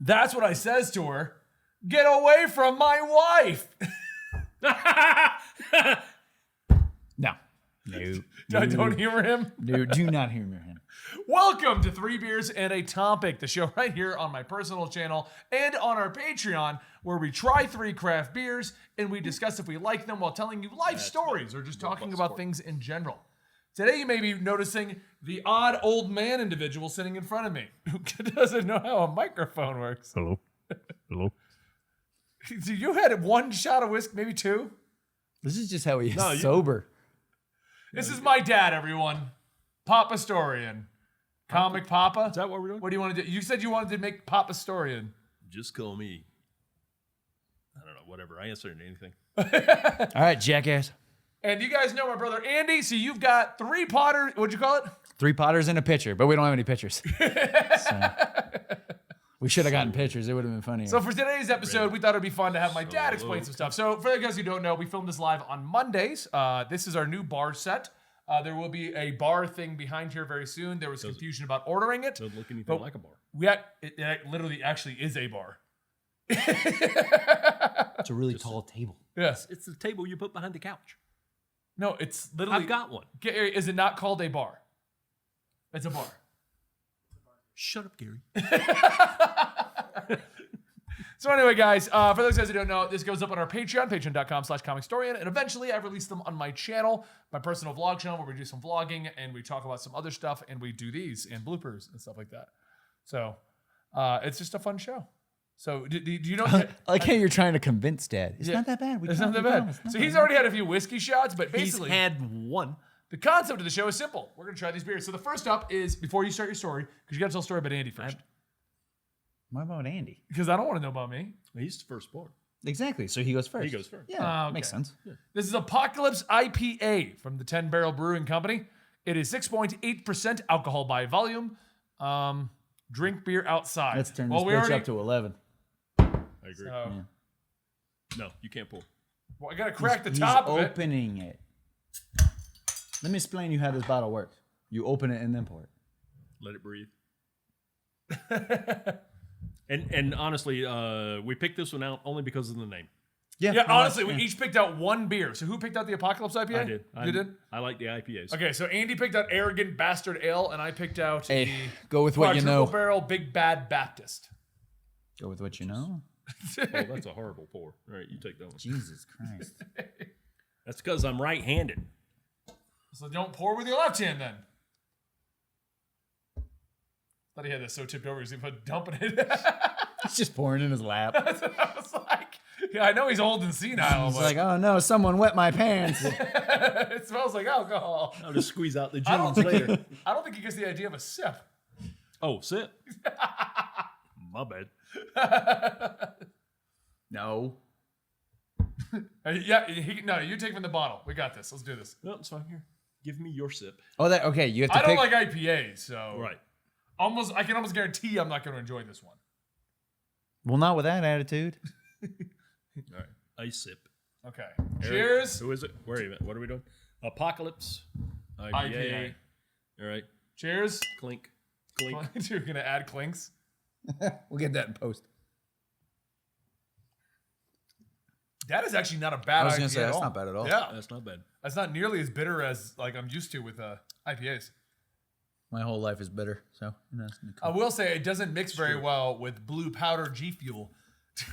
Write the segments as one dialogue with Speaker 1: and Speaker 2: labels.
Speaker 1: That's what I says to her. Get away from my wife.
Speaker 2: No.
Speaker 1: Don't humor him.
Speaker 2: No, do not humor him.
Speaker 1: Welcome to 3 Beers and a Topic, the show right here on my personal channel and on our Patreon, where we try 3 craft beers and we discuss if we like them while telling you life stories or just talking about things in general. Today you may be noticing the odd old man individual sitting in front of me who doesn't know how a microphone works.
Speaker 3: Hello. Hello.
Speaker 1: So you had 1 shot of whiskey, maybe 2?
Speaker 2: This is just how he is sober.
Speaker 1: This is my dad, everyone. Papa Storian. Comic Papa.
Speaker 3: Is that what we're doing?
Speaker 1: What do you want to do? You said you wanted to make Papa Storian.
Speaker 3: Just call me. I don't know, whatever. I answer to anything.
Speaker 2: All right, jackass.
Speaker 1: And you guys know my brother Andy, so you've got 3 Potter, what'd you call it?
Speaker 2: 3 Potters and a pitcher, but we don't have any pitchers. So, we should have gotten pitchers. It would have been funny.
Speaker 1: So for today's episode, we thought it'd be fun to have my dad explain some stuff. So for you guys who don't know, we film this live on Mondays. This is our new bar set. There will be a bar thing behind here very soon. There was confusion about ordering it.
Speaker 3: Doesn't look anything like a bar.
Speaker 1: It literally actually is a bar.
Speaker 2: It's a really tall table.
Speaker 1: Yes.
Speaker 3: It's the table you put behind the couch.
Speaker 1: No, it's literally.
Speaker 3: I've got one.
Speaker 1: Gary, is it not called a bar? It's a bar.
Speaker 3: Shut up, Gary.
Speaker 1: So anyway, guys, for those guys who don't know, this goes up on our Patreon, patreon.com/comicstorian, and eventually I release them on my channel, my personal vlog channel, where we do some vlogging and we talk about some other stuff and we do these and bloopers and stuff like that. So it's just a fun show. So do you know?
Speaker 2: I like how you're trying to convince Dad. It's not that bad.
Speaker 1: It's not that bad. So he's already had a few whiskey shots, but basically
Speaker 3: He's had one.
Speaker 1: the concept of the show is simple. We're going to try these beers. So the first up is, before you start your story, because you got to tell a story about Andy first.
Speaker 2: What about Andy?
Speaker 1: Because I don't want to know about me.
Speaker 3: He's the firstborn.
Speaker 2: Exactly. So he goes first.
Speaker 3: He goes first.
Speaker 2: Yeah,
Speaker 1: Okay.
Speaker 2: makes sense. Yeah.
Speaker 1: This is Apocalypse IPA from the 10 Barrel Brewing Company. It is 6.8% alcohol by volume. Drink beer outside.
Speaker 2: Let's turn this bitch up to 11.
Speaker 3: I agree.
Speaker 1: So,
Speaker 3: No, you can't pour.
Speaker 1: well, I got to crack the top of
Speaker 2: He's
Speaker 1: it.
Speaker 2: opening it. Let me explain you how this bottle works. You open it and then pour it.
Speaker 3: Let it breathe. And honestly, we picked this one out only because of the name.
Speaker 1: Yeah, honestly, we each picked out 1 beer. So who picked out the Apocalypse IPA?
Speaker 3: I did.
Speaker 1: You did?
Speaker 3: I like the IPAs.
Speaker 1: Okay, so Andy picked out Arrogant Bastard Ale, and I picked out
Speaker 2: Hey,
Speaker 1: the
Speaker 2: go with what you know.
Speaker 1: Quadruple Barrel Big Bad Baptist.
Speaker 2: Go with what you know.
Speaker 3: Oh, that's a horrible pour. All right, you take that one.
Speaker 2: Jesus Christ.
Speaker 3: That's because I'm right-handed.
Speaker 1: So don't pour with your left hand then. Thought he had this so tipped over he's even dumping it.
Speaker 2: He's just pouring in his lap.
Speaker 1: I was like, yeah, I know he's old and senile,
Speaker 2: He's
Speaker 1: but
Speaker 2: like, oh no, someone wet my pants.
Speaker 1: it smells like alcohol.
Speaker 3: I'll just squeeze out the
Speaker 1: I don't
Speaker 3: juice
Speaker 1: think
Speaker 3: later.
Speaker 1: I don't think he gets the idea of a sip.
Speaker 3: Oh, sit. My bad.
Speaker 2: No.
Speaker 1: Yeah, no, you take from the bottle. We got this. Let's do this.
Speaker 3: No, it's fine. Here, give me your sip.
Speaker 2: Oh, that okay. You have to
Speaker 1: I don't
Speaker 2: pick.
Speaker 1: like IPAs, so
Speaker 3: Right.
Speaker 1: I can almost guarantee I'm not going to enjoy this one.
Speaker 2: Well, not with that attitude.
Speaker 3: All right. I sip.
Speaker 1: Okay.
Speaker 3: Eric,
Speaker 1: Cheers.
Speaker 3: Who is it? Where are you at? What are we doing? Apocalypse.
Speaker 1: IPA.
Speaker 3: All right.
Speaker 1: Cheers.
Speaker 3: Clink. Clink.
Speaker 1: You're going to add clinks.
Speaker 2: We'll get that in post.
Speaker 1: That is actually not a bad
Speaker 2: I was
Speaker 1: IPA
Speaker 2: gonna say
Speaker 1: at
Speaker 2: that's
Speaker 1: all.
Speaker 2: not bad at all.
Speaker 1: Yeah.
Speaker 3: That's not bad.
Speaker 1: That's not nearly as bitter as like I'm used to with IPAs.
Speaker 2: My whole life is bitter, so you know, it's
Speaker 1: I will say it doesn't mix very well with Blue Powder G Fuel.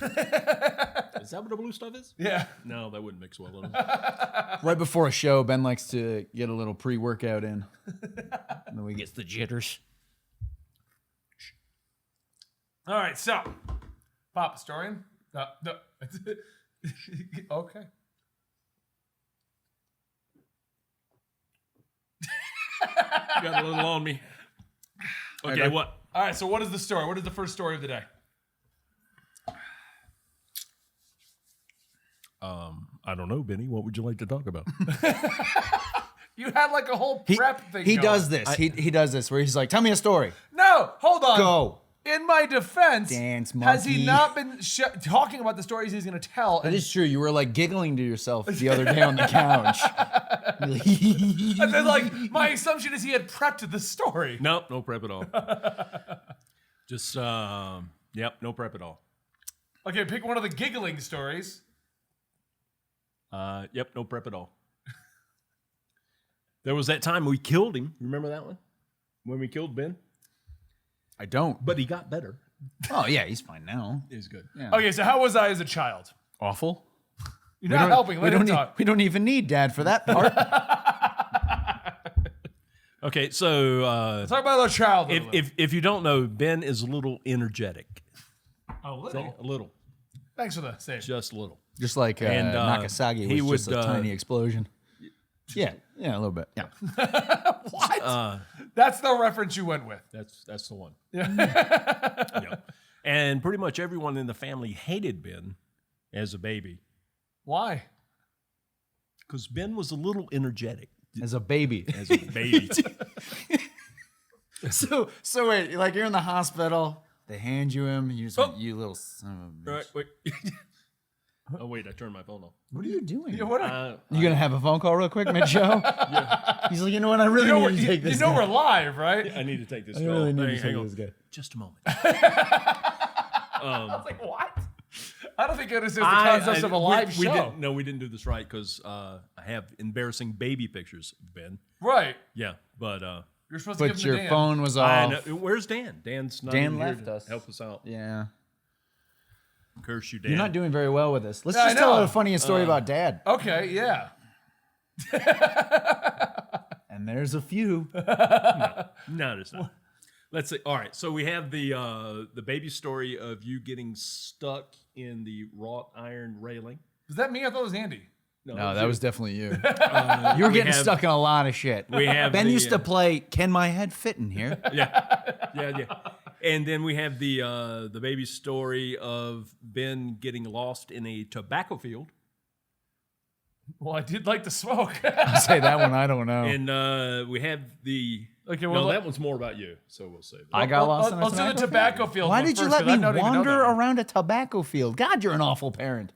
Speaker 3: Is that what the blue stuff is?
Speaker 1: Yeah.
Speaker 3: No, that wouldn't mix well at all.
Speaker 2: right before a show, Ben likes to get a little pre-workout in, and then he gets the jitters.
Speaker 1: All right, so Papa Storian. No. Okay.
Speaker 3: Got a little on me. Okay,
Speaker 2: Okay.
Speaker 3: what?
Speaker 1: All right, so what is the story? What is the first story of the day?
Speaker 3: I don't know, Benny. What would you like to talk about?
Speaker 1: You had like a whole
Speaker 2: He,
Speaker 1: prep thing.
Speaker 2: he
Speaker 1: going.
Speaker 2: does this. He does this where he's like, "Tell me a story."
Speaker 1: No, hold on.
Speaker 2: Go.
Speaker 1: in my defense,
Speaker 2: Dance
Speaker 1: has he
Speaker 2: monkey.
Speaker 1: not been talking about the stories he's going to tell?
Speaker 2: That is true. You were like giggling to yourself the other day on the couch.
Speaker 1: And then, like, my assumption is he had prepped the story.
Speaker 3: Nope, no prep at all. Just, yep, no prep at all.
Speaker 1: Okay, pick one of the giggling stories.
Speaker 3: Yep, no prep at all. There was that time we killed him. Remember that one? When we killed Ben?
Speaker 2: I don't.
Speaker 3: But he got better.
Speaker 2: Oh yeah, he's fine now.
Speaker 3: He's good.
Speaker 2: Yeah.
Speaker 1: Okay, so how was I as a child?
Speaker 2: Awful.
Speaker 1: You're not helping. Let him talk.
Speaker 2: We don't even need Dad for that part.
Speaker 3: Okay, so
Speaker 1: Talk about a child.
Speaker 3: if you don't know, Ben is a little energetic.
Speaker 1: a little.
Speaker 3: A little.
Speaker 1: Thanks for the save.
Speaker 3: Just a little.
Speaker 2: Just like
Speaker 3: And,
Speaker 2: Nagasaki
Speaker 3: he
Speaker 2: was just
Speaker 3: would,
Speaker 2: a tiny explosion. Yeah, a little bit. Yeah.
Speaker 1: What? That's the reference you went with.
Speaker 3: That's the one. Yeah. And pretty much everyone in the family hated Ben as a baby
Speaker 1: Why?
Speaker 3: because Ben was a little energetic
Speaker 2: As a baby.
Speaker 3: as a baby.
Speaker 2: So wait, like you're in the hospital, they hand you him, and you just went, you little son of a bitch.
Speaker 3: Right, wait. Oh wait, I turned my phone off.
Speaker 2: What are you doing?
Speaker 1: What are,
Speaker 2: You gonna have a phone call real quick mid-show? He's like, you know what? I really need to take this.
Speaker 1: we're live, right?
Speaker 3: I need to take this
Speaker 2: I
Speaker 3: call.
Speaker 2: really need to
Speaker 3: Hang
Speaker 2: take
Speaker 3: on.
Speaker 2: this guy.
Speaker 3: Just a moment.
Speaker 1: I was like, what? I don't think it understands the concept of a live show.
Speaker 3: We didn't do this right because I have embarrassing baby pictures of Ben.
Speaker 1: Right.
Speaker 3: Yeah, but
Speaker 1: You're supposed to give
Speaker 2: But
Speaker 1: him
Speaker 2: your
Speaker 1: to Dan.
Speaker 2: phone was
Speaker 3: I
Speaker 2: off.
Speaker 3: know, where's Dan? Dan's not
Speaker 2: Dan
Speaker 3: even here
Speaker 2: left
Speaker 3: to
Speaker 2: us.
Speaker 3: help us out.
Speaker 2: Yeah.
Speaker 3: Curse you, Dan.
Speaker 2: You're not doing very well with this. Let's
Speaker 1: Yeah,
Speaker 2: just
Speaker 1: I
Speaker 2: tell
Speaker 1: know.
Speaker 2: a funny story about Dad.
Speaker 1: Okay, yeah.
Speaker 2: And there's a few.
Speaker 3: No, it's not. Let's see. All right, so we have the baby story of you getting stuck in the wrought iron railing.
Speaker 1: Was that me? I thought it was Andy.
Speaker 2: No, that was definitely you. You were
Speaker 3: we
Speaker 2: getting
Speaker 3: have-
Speaker 2: stuck in a lot of shit.
Speaker 3: We have
Speaker 2: Ben
Speaker 3: the,
Speaker 2: used to play Can My Head Fit in Here?
Speaker 3: yeah. And then we have the baby story of Ben getting lost in a tobacco field,
Speaker 1: Well, I did like to smoke.
Speaker 2: I'll say that one, I don't know.
Speaker 3: and we have the.
Speaker 1: Okay,
Speaker 3: No,
Speaker 1: well,
Speaker 3: that one's more about you, so we'll save that.
Speaker 2: I got lost in a
Speaker 1: Let's do the
Speaker 2: tobacco
Speaker 1: tobacco field.
Speaker 2: Why
Speaker 1: one
Speaker 2: did you
Speaker 1: first,
Speaker 2: let
Speaker 1: 'cause I
Speaker 2: me
Speaker 1: don't even know
Speaker 2: wander
Speaker 1: that one.
Speaker 2: around a tobacco field? God, you're an awful parent.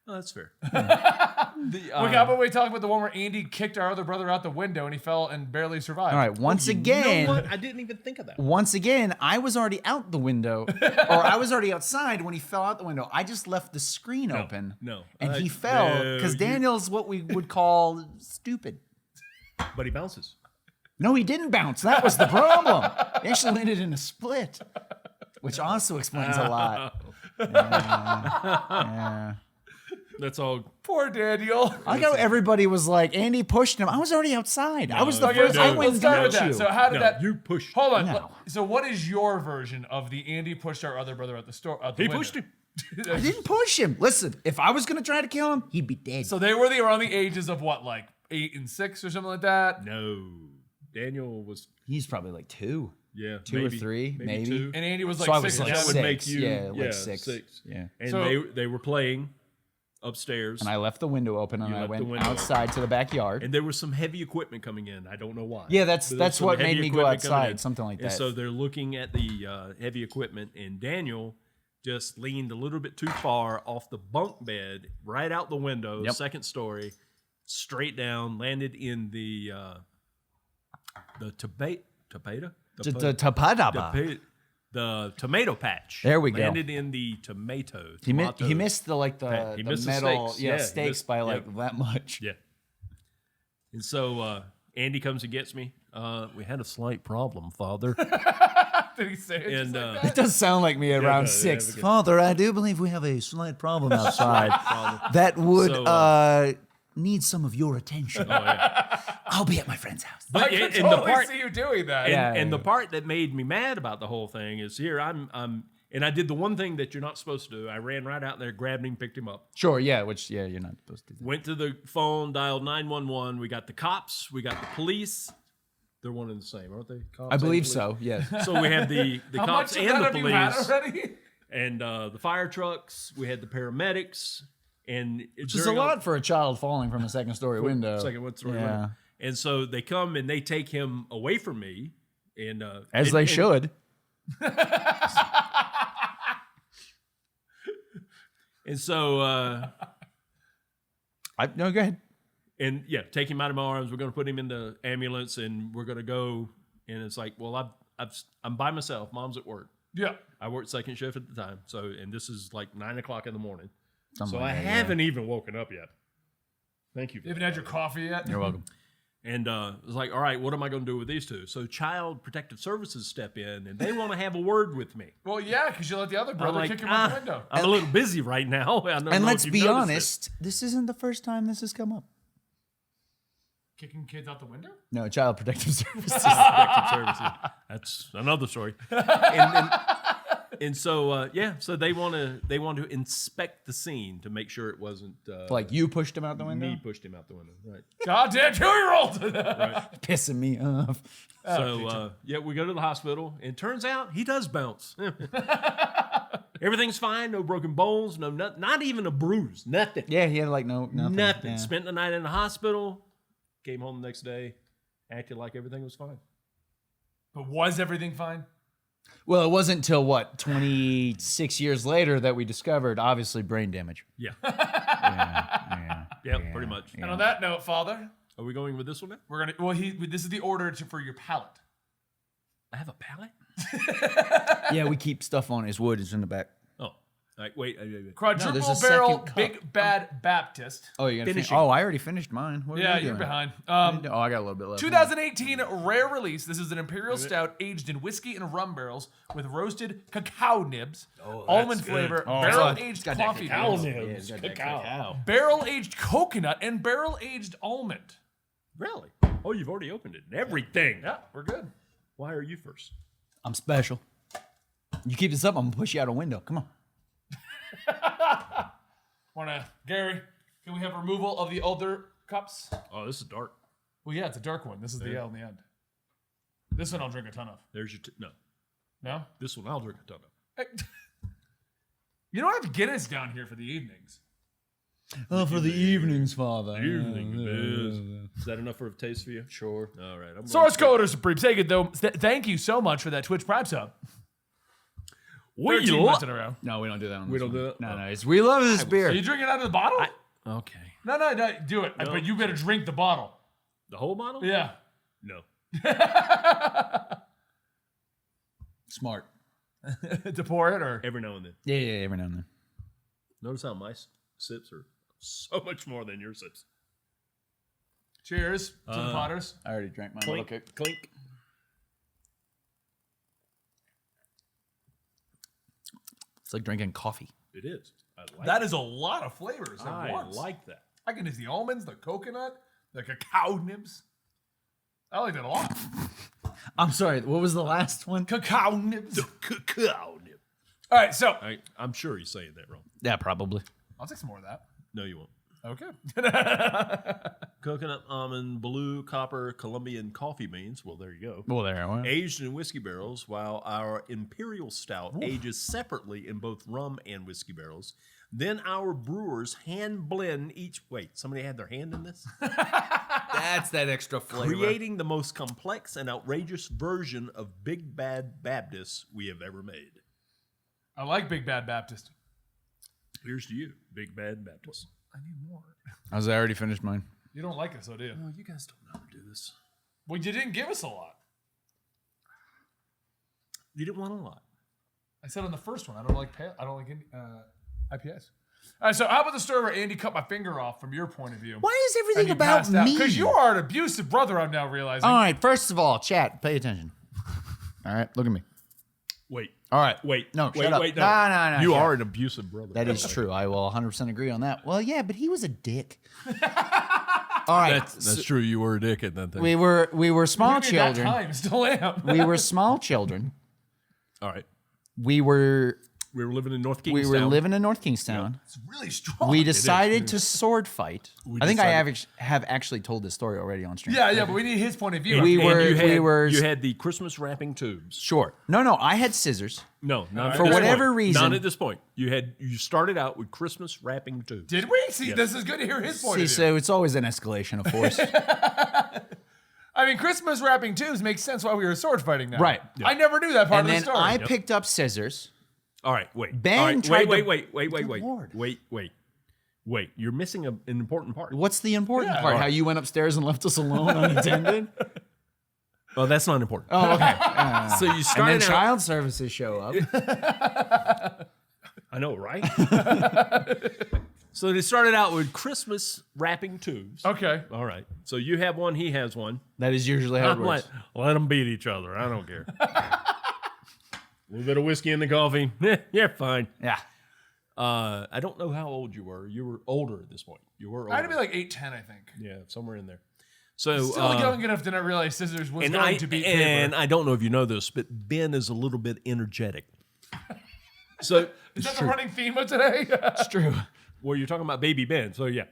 Speaker 3: Oh, that's fair.
Speaker 1: Wait, how about we talk about the one where Andy kicked our other brother out the window and he fell and barely survived?
Speaker 2: All right, once
Speaker 3: You
Speaker 2: again,
Speaker 3: know what? I didn't even think of that.
Speaker 2: once again, I was already out the window, or I was already outside when he fell out the window. I just left the screen open.
Speaker 3: no.
Speaker 2: And he fell
Speaker 3: no,
Speaker 2: because
Speaker 3: you-
Speaker 2: Daniel's what we would call stupid.
Speaker 3: But he bounces.
Speaker 2: No, he didn't bounce. That was the problem. He actually landed in a split, which also explains a lot. Yeah.
Speaker 3: That's all.
Speaker 1: Poor Daniel.
Speaker 2: I like how everybody was like, Andy pushed him. I was already outside. I was the
Speaker 1: Okay,
Speaker 2: first.
Speaker 1: so
Speaker 2: I
Speaker 1: let's
Speaker 2: went and
Speaker 1: start
Speaker 2: got
Speaker 1: with that.
Speaker 2: you.
Speaker 1: So how did
Speaker 3: No,
Speaker 1: that?
Speaker 3: you pushed.
Speaker 1: Hold on.
Speaker 2: No.
Speaker 1: So what is your version of the Andy pushed our other brother out the store? Out the
Speaker 3: He
Speaker 1: window?
Speaker 3: pushed him.
Speaker 2: I didn't push him. Listen, if I was gonna try to kill him, he'd be dead.
Speaker 1: So they were around the ages of what, like 8 and 6 or something like that.
Speaker 3: No. Daniel was,
Speaker 2: He's probably like 2.
Speaker 3: yeah.
Speaker 2: 2 or 3, maybe.
Speaker 3: 2.
Speaker 1: And Andy was like
Speaker 2: So I
Speaker 1: 6
Speaker 2: was
Speaker 1: or
Speaker 2: like
Speaker 3: that would
Speaker 1: 7.
Speaker 3: make you,
Speaker 2: Yeah, like 6.
Speaker 3: 6.
Speaker 2: Yeah.
Speaker 3: And
Speaker 1: So-
Speaker 3: they were playing upstairs.
Speaker 2: And I left the window open and
Speaker 3: You
Speaker 2: I
Speaker 3: left the
Speaker 2: went
Speaker 3: window
Speaker 2: outside to the backyard.
Speaker 3: And there was some heavy equipment coming in. I don't know why.
Speaker 2: Yeah, that's
Speaker 3: But there was some
Speaker 2: what
Speaker 3: heavy
Speaker 2: made me go
Speaker 3: equipment coming
Speaker 2: outside,
Speaker 3: in.
Speaker 2: something like
Speaker 3: And
Speaker 2: that.
Speaker 3: so they're looking at the heavy equipment, and Daniel just leaned a little bit too far off the bunk bed, right out the window,
Speaker 2: Yep.
Speaker 3: second story, straight down, landed in the the tomato patch.
Speaker 2: There we go.
Speaker 3: Landed in the tomato.
Speaker 2: He missed
Speaker 3: tomatoes. He
Speaker 2: the
Speaker 3: missed the
Speaker 2: metal
Speaker 3: stakes. Yeah, he
Speaker 2: stakes
Speaker 3: missed-
Speaker 2: by like
Speaker 3: yep.
Speaker 2: that much.
Speaker 3: Yeah. And so Andy comes and gets me. We had a slight problem, Father.
Speaker 1: Did he say it?
Speaker 3: And
Speaker 1: just like
Speaker 2: It
Speaker 1: that?
Speaker 2: does sound like me around
Speaker 3: no,
Speaker 2: 6.
Speaker 3: yeah, we
Speaker 2: Father, I do believe we have a slight problem outside that would
Speaker 3: So,
Speaker 2: need some of your attention.
Speaker 3: Oh, yeah.
Speaker 2: I'll be at my friend's house.
Speaker 1: I
Speaker 3: But
Speaker 1: could
Speaker 3: and
Speaker 1: totally
Speaker 3: the part
Speaker 1: see you doing that.
Speaker 3: and,
Speaker 2: Yeah,
Speaker 3: and the
Speaker 2: yeah.
Speaker 3: part that made me mad about the whole thing is here I'm and I did the one thing that you're not supposed to do. I ran right out there, grabbed him, picked him up,
Speaker 2: Sure, yeah, you're not supposed to do that.
Speaker 3: went to the phone, dialed 911. We got the cops, we got the police. They're one and the same, aren't they? Cops
Speaker 2: I
Speaker 3: and
Speaker 2: believe
Speaker 3: police?
Speaker 2: so, yeah.
Speaker 3: So we have the
Speaker 1: How
Speaker 3: cops
Speaker 1: much of
Speaker 3: and
Speaker 1: that
Speaker 3: the
Speaker 1: have you had
Speaker 3: police
Speaker 1: already?
Speaker 3: and the fire trucks. We had the paramedics, and
Speaker 2: Which is a lot for a child falling from a second story window.
Speaker 3: What's the
Speaker 2: Yeah.
Speaker 3: And so they come and they take him away from me, and
Speaker 2: As they should.
Speaker 3: And so,
Speaker 2: No, go ahead.
Speaker 3: and yeah, take him out of my arms. We're going to put him in the ambulance, and we're going to go. And it's like, well, I'm by myself. Mom's at work.
Speaker 1: Yeah.
Speaker 3: I worked second shift at the time. So, and this is like 9 o'clock in the morning.
Speaker 2: Something
Speaker 3: So
Speaker 2: like
Speaker 3: I
Speaker 2: that, yeah.
Speaker 3: haven't even woken up yet. Thank you.
Speaker 1: You haven't had your coffee yet?
Speaker 2: You're welcome.
Speaker 3: And it was like, all right, what am I going to do with these two? So Child Protective Services step in, and they want to have a word with me.
Speaker 1: Well, yeah, because you let the other brother
Speaker 3: I'm like,
Speaker 1: kick him out the window.
Speaker 3: I'm a little busy right now. I don't
Speaker 2: And
Speaker 3: know
Speaker 2: let's
Speaker 3: if you've
Speaker 2: be
Speaker 3: noticed
Speaker 2: honest, this isn't the first time this has come up.
Speaker 1: Kicking kids out the window?
Speaker 2: No, Child Protective Services.
Speaker 3: this. Protective Services. That's another story. And so so they want to inspect the scene to make sure it wasn't
Speaker 2: Like you pushed him out the window?
Speaker 3: me pushed him out the window. Right.
Speaker 1: Goddamn 2-year-old!
Speaker 2: Pissing me off.
Speaker 3: So we go to the hospital, and turns out he does bounce. Everything's fine, no broken bones, not even a bruise, nothing.
Speaker 2: Yeah, he had like nothing.
Speaker 3: Nothing.
Speaker 2: Yeah.
Speaker 3: Spent the night in the hospital, came home the next day, acted like everything was fine.
Speaker 1: But was everything fine?
Speaker 2: Well, it wasn't until 26 years later that we discovered, obviously, brain damage.
Speaker 3: Yeah.
Speaker 2: Yeah.
Speaker 3: Pretty much.
Speaker 1: And on that note, Father,
Speaker 3: Are we going with this one now?
Speaker 1: we're gonna. Well, this is the order for your palate.
Speaker 3: I have a palate?
Speaker 2: Yeah, we keep stuff on his wood. It's in the back.
Speaker 3: Oh. All right, wait.
Speaker 1: Quadruple
Speaker 2: there's a
Speaker 1: barrel
Speaker 2: second cup.
Speaker 1: Big Bad Baptist.
Speaker 2: Oh, you're gonna finish?
Speaker 3: Finishing.
Speaker 2: Oh, I already finished mine. What are
Speaker 1: Yeah,
Speaker 2: you
Speaker 1: you're
Speaker 2: doing?
Speaker 1: behind.
Speaker 2: Oh, I got a little bit left.
Speaker 1: 2018 rare release. This is an imperial stout aged in whiskey and rum barrels with roasted cacao nibs, almond
Speaker 3: good.
Speaker 1: flavor,
Speaker 2: Oh,
Speaker 1: barrel
Speaker 2: it's
Speaker 1: aged
Speaker 2: got that
Speaker 1: coffee
Speaker 2: cacao
Speaker 1: beans,
Speaker 2: in it. Yeah, it's got that cacao.
Speaker 1: barrel aged coconut, and barrel aged almond.
Speaker 3: Really? Oh, you've already opened it. Everything.
Speaker 1: Yeah, we're good.
Speaker 3: Why are you first?
Speaker 2: I'm special. You keep this up, I'm gonna push you out a window. Come on.
Speaker 1: Gary, can we have removal of the older cups?
Speaker 3: Oh, this is dark.
Speaker 1: Well, yeah, it's a dark one. This is the L in the end. This one I'll drink a ton of.
Speaker 3: There's your... no.
Speaker 1: No?
Speaker 3: This one I'll drink a ton of.
Speaker 1: You don't have Guinness down here for the evenings.
Speaker 2: Oh, for the evenings, Father.
Speaker 3: Is that enough for a taste for you?
Speaker 2: Sure.
Speaker 3: All right. I'm
Speaker 1: Source code or Supreme. Take it though. Thank you so much for that Twitch Prime sub. 13 months in a row.
Speaker 2: No, we don't do that one.
Speaker 3: We don't do it?
Speaker 2: No, no. We love this beer.
Speaker 1: Are you drinking out of the bottle?
Speaker 3: Okay.
Speaker 1: No, do it. But you better drink the bottle.
Speaker 3: The whole bottle?
Speaker 1: Yeah.
Speaker 3: No.
Speaker 2: Smart.
Speaker 1: To pour it or?
Speaker 3: Every now and then.
Speaker 2: Yeah, every now and then.
Speaker 3: Notice how my sips are so much more than your sips.
Speaker 1: Cheers to the Potters.
Speaker 2: I already drank mine.
Speaker 3: Clink,
Speaker 2: Okay.
Speaker 3: clink.
Speaker 2: It's like drinking coffee.
Speaker 3: It is. I like
Speaker 1: That is a lot of flavors at
Speaker 3: I
Speaker 1: once.
Speaker 3: like that.
Speaker 1: I can use the almonds, the coconut, the cacao nibs. I like that a lot.
Speaker 2: I'm sorry. What was the last one?
Speaker 1: Cacao nibs.
Speaker 3: Cacao nib.
Speaker 1: All right, so
Speaker 3: I'm sure he's saying that wrong.
Speaker 2: Yeah, probably.
Speaker 1: I'll take some more of that.
Speaker 3: No, you won't.
Speaker 1: Okay.
Speaker 3: Coconut, almond, blue, copper, Colombian coffee beans. Well, there you go.
Speaker 2: Well, there I went.
Speaker 3: Aged in whiskey barrels, while our imperial stout ages separately in both rum and whiskey barrels. Then our brewers hand blend each. Wait, somebody had their hand in this?
Speaker 2: That's that extra flavor.
Speaker 3: Creating the most complex and outrageous version of Big Bad Baptist we have ever made.
Speaker 1: I like Big Bad Baptist.
Speaker 3: Here's to you, Big Bad Baptist.
Speaker 1: I need more.
Speaker 2: I already finished mine.
Speaker 1: You don't like it, so do you?
Speaker 3: Oh, you guys don't know how to do this.
Speaker 1: Well, you didn't give us a lot.
Speaker 3: You didn't want a lot.
Speaker 1: I said on the first one, I don't like any IPAs. All right, so how about the story where Andy cut my finger off from your point of view?
Speaker 2: Why is everything about me?
Speaker 1: Because you are an abusive brother, I'm now realizing.
Speaker 2: All right, first of all, chat, pay attention. All right, look at me.
Speaker 3: Wait.
Speaker 2: All right.
Speaker 3: Wait.
Speaker 2: No,
Speaker 3: wait,
Speaker 2: shut up.
Speaker 3: wait.
Speaker 2: No, no.
Speaker 3: You
Speaker 2: shut
Speaker 3: are
Speaker 2: up.
Speaker 3: an abusive brother.
Speaker 2: That is true. I will 100% agree on that. Well, yeah, but he was a dick. All right.
Speaker 3: That's true. You were a dick at that thing.
Speaker 2: We were small
Speaker 1: Maybe at that
Speaker 2: children.
Speaker 1: time, still am.
Speaker 2: We were small children.
Speaker 3: All right.
Speaker 2: We were
Speaker 3: living in North Kingstown.
Speaker 2: we were living in North Kingstown.
Speaker 1: It's really strong.
Speaker 2: We decided to sword fight. I think I
Speaker 3: decided-
Speaker 2: have actually told this story already on stream.
Speaker 1: Yeah, but we need his point of view.
Speaker 2: We
Speaker 3: And
Speaker 2: were
Speaker 3: you had the Christmas wrapping tubes.
Speaker 2: Sure. No, I had scissors.
Speaker 3: No, not
Speaker 2: For
Speaker 3: at this
Speaker 2: whatever
Speaker 3: point.
Speaker 2: reason-
Speaker 3: Not at this point. You started out with Christmas wrapping tubes.
Speaker 1: Did we? See, this is good to hear his point
Speaker 2: See,
Speaker 1: of view.
Speaker 2: so it's always an escalation of force.
Speaker 1: I mean, Christmas wrapping tubes makes sense why we were sword fighting now.
Speaker 2: Right.
Speaker 1: I never knew that part
Speaker 2: And
Speaker 1: of the
Speaker 2: then
Speaker 1: story.
Speaker 2: I picked up scissors.
Speaker 3: All right, wait.
Speaker 2: Ben
Speaker 3: All right,
Speaker 2: tried
Speaker 3: wait,
Speaker 2: to-
Speaker 3: wait.
Speaker 2: Good Lord.
Speaker 3: Wait. You're missing an important part.
Speaker 2: What's the important
Speaker 1: Yeah.
Speaker 2: part?
Speaker 1: All
Speaker 2: How you went upstairs and left us alone unattended?
Speaker 3: Oh, that's not important.
Speaker 2: Oh, okay.
Speaker 3: So you
Speaker 2: And
Speaker 3: started
Speaker 2: then
Speaker 3: out.
Speaker 2: child services show up.
Speaker 3: I know, right? So they started out with Christmas wrapping tubes.
Speaker 1: Okay.
Speaker 3: All right. So you have one, he has one.
Speaker 2: That is usually how it
Speaker 3: I'm like,
Speaker 2: works.
Speaker 3: let them beat each other. I don't care. A little bit of whiskey in the coffee. Yeah, fine.
Speaker 2: Yeah.
Speaker 3: I don't know how old you were. You were older at this point. You were older.
Speaker 1: I had to be like 8'10", I think.
Speaker 3: yeah, somewhere in there. So
Speaker 1: Still young enough to not realize scissors was going to beat
Speaker 3: and
Speaker 1: paper.
Speaker 3: I don't know if you know this, but Ben is a little bit energetic. So
Speaker 1: Is that the running theme of today?
Speaker 2: It's true.
Speaker 3: well, you're talking about baby Ben. So yeah.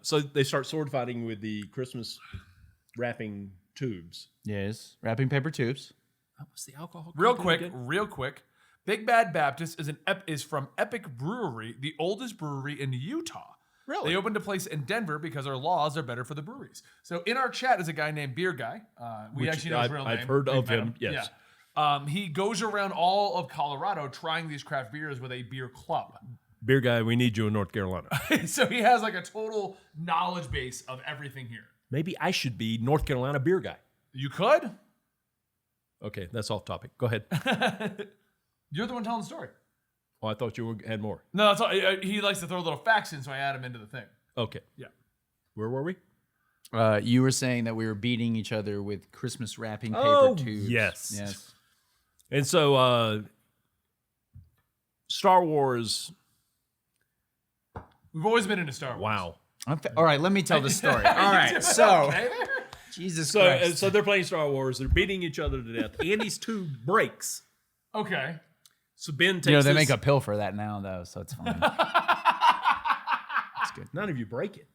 Speaker 3: So they start sword fighting with the Christmas wrapping tubes.
Speaker 2: Yes. Wrapping paper tubes.
Speaker 3: What's the alcohol?
Speaker 1: real
Speaker 3: content
Speaker 1: quick. Big Bad Baptist is from Epic Brewery, the oldest brewery in Utah.
Speaker 3: Really?
Speaker 1: They opened a place in Denver because our laws are better for the breweries. So in our chat is a guy named Beer Guy. We
Speaker 3: Which
Speaker 1: actually know his real name.
Speaker 3: I've heard
Speaker 1: We've
Speaker 3: of
Speaker 1: met
Speaker 3: him, yes.
Speaker 1: Yeah. He goes around all of Colorado trying these craft beers with a beer club.
Speaker 3: Beer guy, we need you in North Carolina.
Speaker 1: So he has like a total knowledge base of everything here.
Speaker 3: Maybe I should be North Carolina beer guy.
Speaker 1: You could.
Speaker 3: Okay, that's off topic. Go ahead.
Speaker 1: You're the one telling the story.
Speaker 3: Oh, I thought you had more.
Speaker 1: No, that's all. He likes to throw little facts in, so I add him into the thing.
Speaker 3: Okay.
Speaker 1: Yeah.
Speaker 3: Where were we?
Speaker 2: You were saying that we were beating each other with Christmas wrapping paper
Speaker 3: Oh,
Speaker 2: tubes.
Speaker 3: yes.
Speaker 2: Yes.
Speaker 3: And so Star Wars,
Speaker 1: We've always been into Star Wars.
Speaker 3: wow.
Speaker 2: All right, let me tell the story. All right, so
Speaker 1: Okay there?
Speaker 2: Jesus
Speaker 3: So
Speaker 2: Christ.
Speaker 3: so they're playing Star Wars, they're beating each other to death. Andy's tube breaks.
Speaker 1: Okay.
Speaker 3: So Ben takes
Speaker 2: you know, they
Speaker 3: this-
Speaker 2: make a pill for that now, though, so it's fine.
Speaker 3: None of you break it.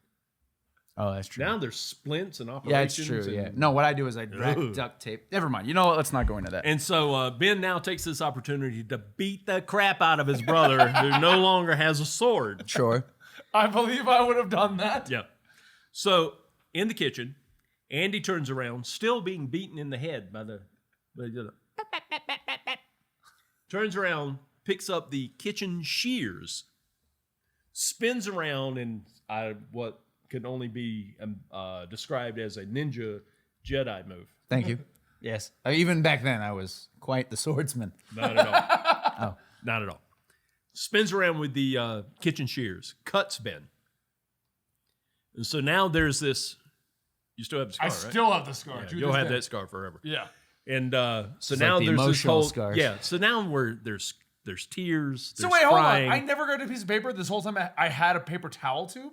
Speaker 2: Oh, that's true.
Speaker 3: Now there's splints and
Speaker 2: Yeah,
Speaker 3: operations.
Speaker 2: it's true.
Speaker 3: and-
Speaker 2: Yeah. No, what I do is I wrap
Speaker 3: Ugh.
Speaker 2: duct tape. Never mind. You know what? Let's not go into that.
Speaker 3: And so Ben now takes this opportunity to beat the crap out of his brother who no longer has a sword.
Speaker 2: Sure.
Speaker 1: I believe I would have done that.
Speaker 3: Yeah. So in the kitchen, Andy turns around, still being beaten in the head by the turns around, picks up the kitchen shears, spins around in what could only be described as a ninja Jedi move.
Speaker 2: Thank you. Yes. Even back then, I was quite the swordsman.
Speaker 3: Not at all.
Speaker 2: Oh.
Speaker 3: Not at all. Spins around with the kitchen shears, cuts Ben. And so now there's this. You still have the scar,
Speaker 1: I
Speaker 3: right?
Speaker 1: still have the scar.
Speaker 3: Yeah,
Speaker 1: to
Speaker 3: you'll
Speaker 1: this
Speaker 3: have
Speaker 1: day.
Speaker 3: that scar forever.
Speaker 1: Yeah.
Speaker 3: And so
Speaker 2: It's
Speaker 3: now
Speaker 2: like the
Speaker 3: there's this
Speaker 2: emotional
Speaker 3: whole
Speaker 2: scars.
Speaker 3: yeah. So now there's tears.
Speaker 1: So
Speaker 3: There's
Speaker 1: wait, hold
Speaker 3: crying.
Speaker 1: on. I never grabbed a piece of paper this whole time. I had a paper towel tube.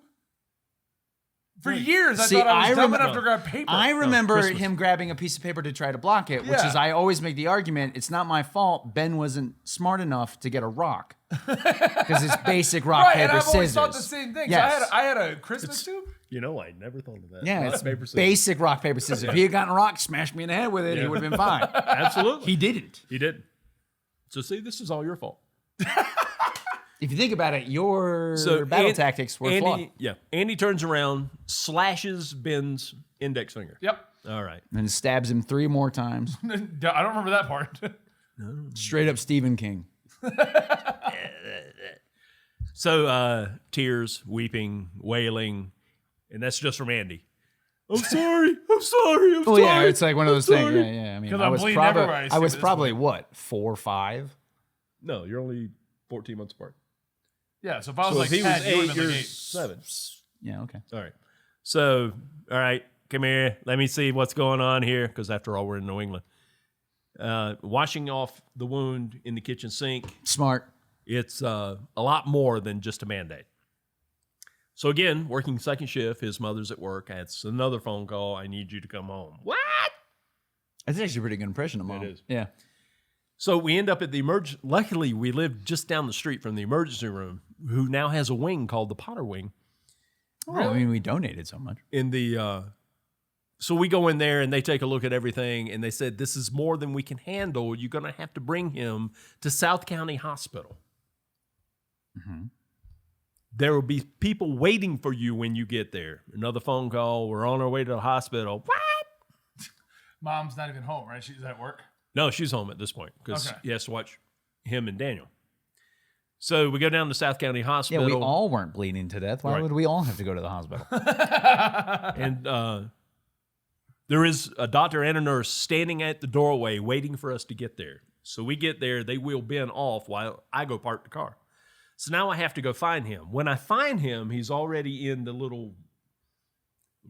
Speaker 1: For years, I
Speaker 2: See,
Speaker 1: thought I was
Speaker 2: I
Speaker 1: dumb
Speaker 2: remem-
Speaker 1: enough to grab paper.
Speaker 2: I remember
Speaker 3: Christmas.
Speaker 2: him grabbing a piece of paper to try to block it, which
Speaker 1: Yeah.
Speaker 2: is I always make the argument, it's not my fault. Ben wasn't smart enough to get a rock. Because it's basic rock,
Speaker 1: right,
Speaker 2: paper,
Speaker 1: and I've always
Speaker 2: scissors.
Speaker 1: thought the same thing.
Speaker 2: Yes.
Speaker 1: So I had a Christmas tube.
Speaker 3: You know, I never thought of that.
Speaker 2: Yeah,
Speaker 3: Rock,
Speaker 2: it's
Speaker 3: paper, scissors.
Speaker 2: basic rock, paper, scissors. If he had gotten a rock, smashed me in the head with it, he would have been fine.
Speaker 3: Absolutely.
Speaker 2: He didn't.
Speaker 3: He did. So see, this is all your fault.
Speaker 2: If you think about it, your
Speaker 3: So
Speaker 2: battle
Speaker 3: An-
Speaker 2: tactics were
Speaker 3: Andy,
Speaker 2: flawed.
Speaker 3: yeah. Andy turns around, slashes Ben's index finger.
Speaker 1: Yep.
Speaker 3: All right.
Speaker 2: And stabs him 3 more times.
Speaker 1: I don't remember that part.
Speaker 2: Straight up Stephen King.
Speaker 3: So tears, weeping, wailing, and that's just from Andy. I'm sorry. I'm sorry. I'm
Speaker 2: Well,
Speaker 3: sorry.
Speaker 2: yeah, it's like one of those things.
Speaker 3: sorry.
Speaker 2: Yeah, yeah. I mean,
Speaker 1: 'Cause
Speaker 2: I
Speaker 1: I'm
Speaker 2: was
Speaker 1: bleeding
Speaker 2: probably,
Speaker 1: everywhere, I
Speaker 2: I was
Speaker 1: assume, at this
Speaker 2: probably
Speaker 1: point.
Speaker 2: what, 4 or 5?
Speaker 3: No, you're only 14 months apart.
Speaker 1: Yeah. So if I was
Speaker 3: So
Speaker 1: like
Speaker 3: if he
Speaker 1: 10,
Speaker 3: was
Speaker 1: you would
Speaker 3: 8,
Speaker 1: have been
Speaker 3: you're
Speaker 1: like 8.
Speaker 3: 7.
Speaker 2: Yeah, okay.
Speaker 3: All right. So, all right, come here. Let me see what's going on here, because after all, we're in New England. Washing off the wound in the kitchen sink.
Speaker 2: Smart.
Speaker 3: It's a lot more than just a Band-Aid. So again, working second shift, his mother's at work. It's another phone call. I need you to come home. What?
Speaker 2: That's actually a pretty good impression of Mom.
Speaker 3: is.
Speaker 2: Yeah.
Speaker 3: So we end up at the luckily, we lived just down the street from the emergency room, who now has a wing called the Potter Wing.
Speaker 2: Well, I mean, we donated so much.
Speaker 3: In the so we go in there and they take a look at everything and they said, this is more than we can handle. You're going to have to bring him to South County Hospital. There will be people waiting for you when you get there. Another phone call. We're on our way to the hospital. What?
Speaker 1: Mom's not even home, right? She's at work.
Speaker 3: No, she's home at this point because
Speaker 1: Okay.
Speaker 3: he has to watch him and Daniel. So we go down to South County
Speaker 2: Yeah,
Speaker 3: Hospital.
Speaker 2: we all weren't bleeding to death. Why
Speaker 3: Right.
Speaker 2: would we all have to go to the hospital?
Speaker 3: And there is a doctor and a nurse standing at the doorway waiting for us to get there. So we get there, they wheel Ben off while I go park the car. So now I have to go find him. When I find him, he's already in the little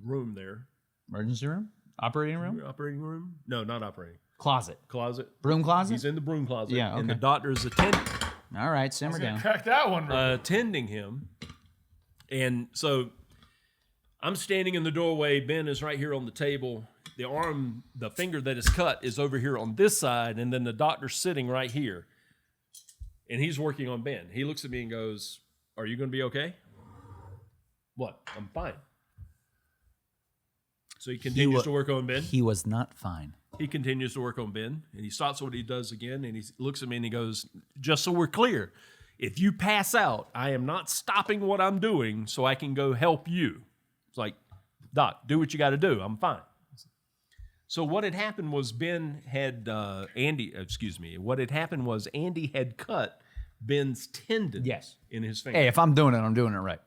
Speaker 3: room there.
Speaker 2: Emergency room? Operating room?
Speaker 3: Operating room? No, not operating.
Speaker 2: Closet.
Speaker 3: Closet.
Speaker 2: Broom closet?
Speaker 3: He's in the broom closet.
Speaker 2: Yeah,
Speaker 3: And the
Speaker 2: okay.
Speaker 3: doctor is attending.
Speaker 2: All right, simmer down.
Speaker 1: Crack that one.
Speaker 3: Attending him. And so I'm standing in the doorway. Ben is right here on the table. The finger that is cut is over here on this side. And then the doctor's sitting right here. And he's working on Ben. He looks at me and goes, "Are you going to be okay?" What? I'm fine. So he continues to work on Ben.
Speaker 2: He was not fine.
Speaker 3: He continues to work on Ben, and he stops what he does again, and he looks at me and he goes, "Just so we're clear, if you pass out, I am not stopping what I'm doing so I can go help you." It's like, "Doc, do what you got to do. I'm fine." So what had happened was what had happened was Andy had cut Ben's tendon
Speaker 2: Yes.
Speaker 3: in his finger.
Speaker 2: Hey, if I'm doing it, I'm doing it right.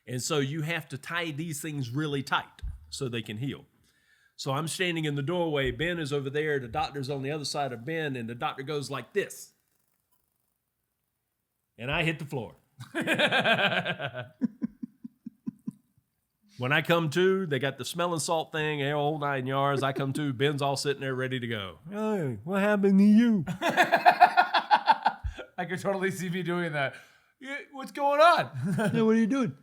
Speaker 3: And so you have to tie these things really tight so they can heal. So I'm standing in the doorway. Ben is over there. The doctor's on the other side of Ben, and the doctor goes like this. And I hit the floor. When I come to, they got the smelling salt thing, the whole 9 yards. I come to, Ben's all sitting there ready to go. "Hey, what happened to you?"
Speaker 1: I could totally see me doing that. Yeah, what's going on?
Speaker 2: Yeah, what are you doing?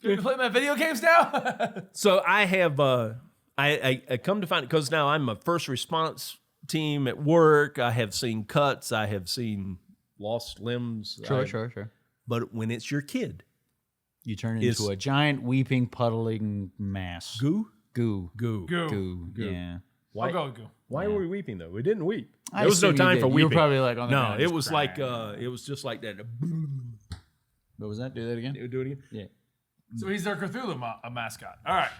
Speaker 1: You play my video games now?
Speaker 3: So I have, I come to find, because now I'm a first response team at work. I have seen cuts. I have seen lost limbs.
Speaker 2: Sure.
Speaker 3: But when it's your kid,
Speaker 2: You turn
Speaker 3: Is-
Speaker 2: into a giant, weeping, puddling mass.
Speaker 3: goo.
Speaker 2: Goo.
Speaker 3: Goo.
Speaker 1: Go.
Speaker 2: Yeah.
Speaker 3: Why,
Speaker 1: I'll go.
Speaker 3: why were we weeping though? We didn't weep.
Speaker 2: I
Speaker 3: There was no
Speaker 2: assume you
Speaker 3: time
Speaker 2: did.
Speaker 3: for
Speaker 2: You were
Speaker 3: weeping.
Speaker 2: probably like on the
Speaker 3: no,
Speaker 2: ground
Speaker 3: it
Speaker 2: just
Speaker 3: was like
Speaker 2: crying.
Speaker 3: it was just like that.
Speaker 2: What was that? Do that again?
Speaker 3: Do it again.
Speaker 2: Yeah.
Speaker 1: So he's our Cthulhu mascot. All right.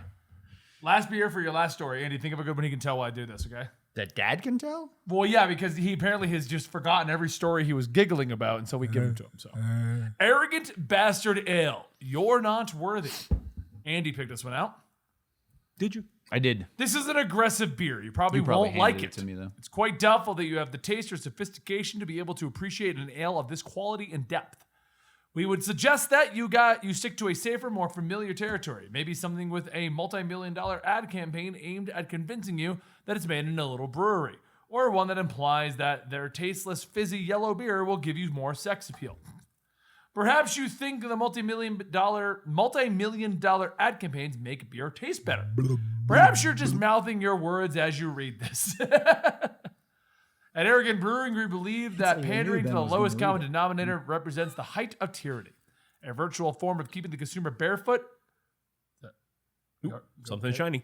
Speaker 1: Last beer for your last story. Andy, think of a good one he can tell while I do this, okay?
Speaker 2: That dad can tell?
Speaker 1: Well, yeah, because he apparently has just forgotten every story he was giggling about, and so we give it to him. So, Arrogant Bastard Ale. You're not worthy. Andy picked this one out.
Speaker 3: Did you?
Speaker 2: I did.
Speaker 1: This is an aggressive beer. You probably,
Speaker 2: You probably
Speaker 1: won't like
Speaker 2: handed
Speaker 1: it.
Speaker 2: it to me, though.
Speaker 1: It's quite doubtful that you have the taste or sophistication to be able to appreciate an ale of this quality and depth. We would suggest that you stick to a safer, more familiar territory. Maybe something with a multi-million-dollar ad campaign aimed at convincing you that it's made in a little brewery, or one that implies that their tasteless, fizzy yellow beer will give you more sex appeal. Perhaps you think the multi-million dollar ad campaigns make beer taste better. Perhaps you're just mouthing your words as you read this. At Arrogant Brewing, we believe that pandering to the lowest common denominator represents the height of tyranny, a virtual form of keeping the consumer barefoot.
Speaker 3: Something shiny.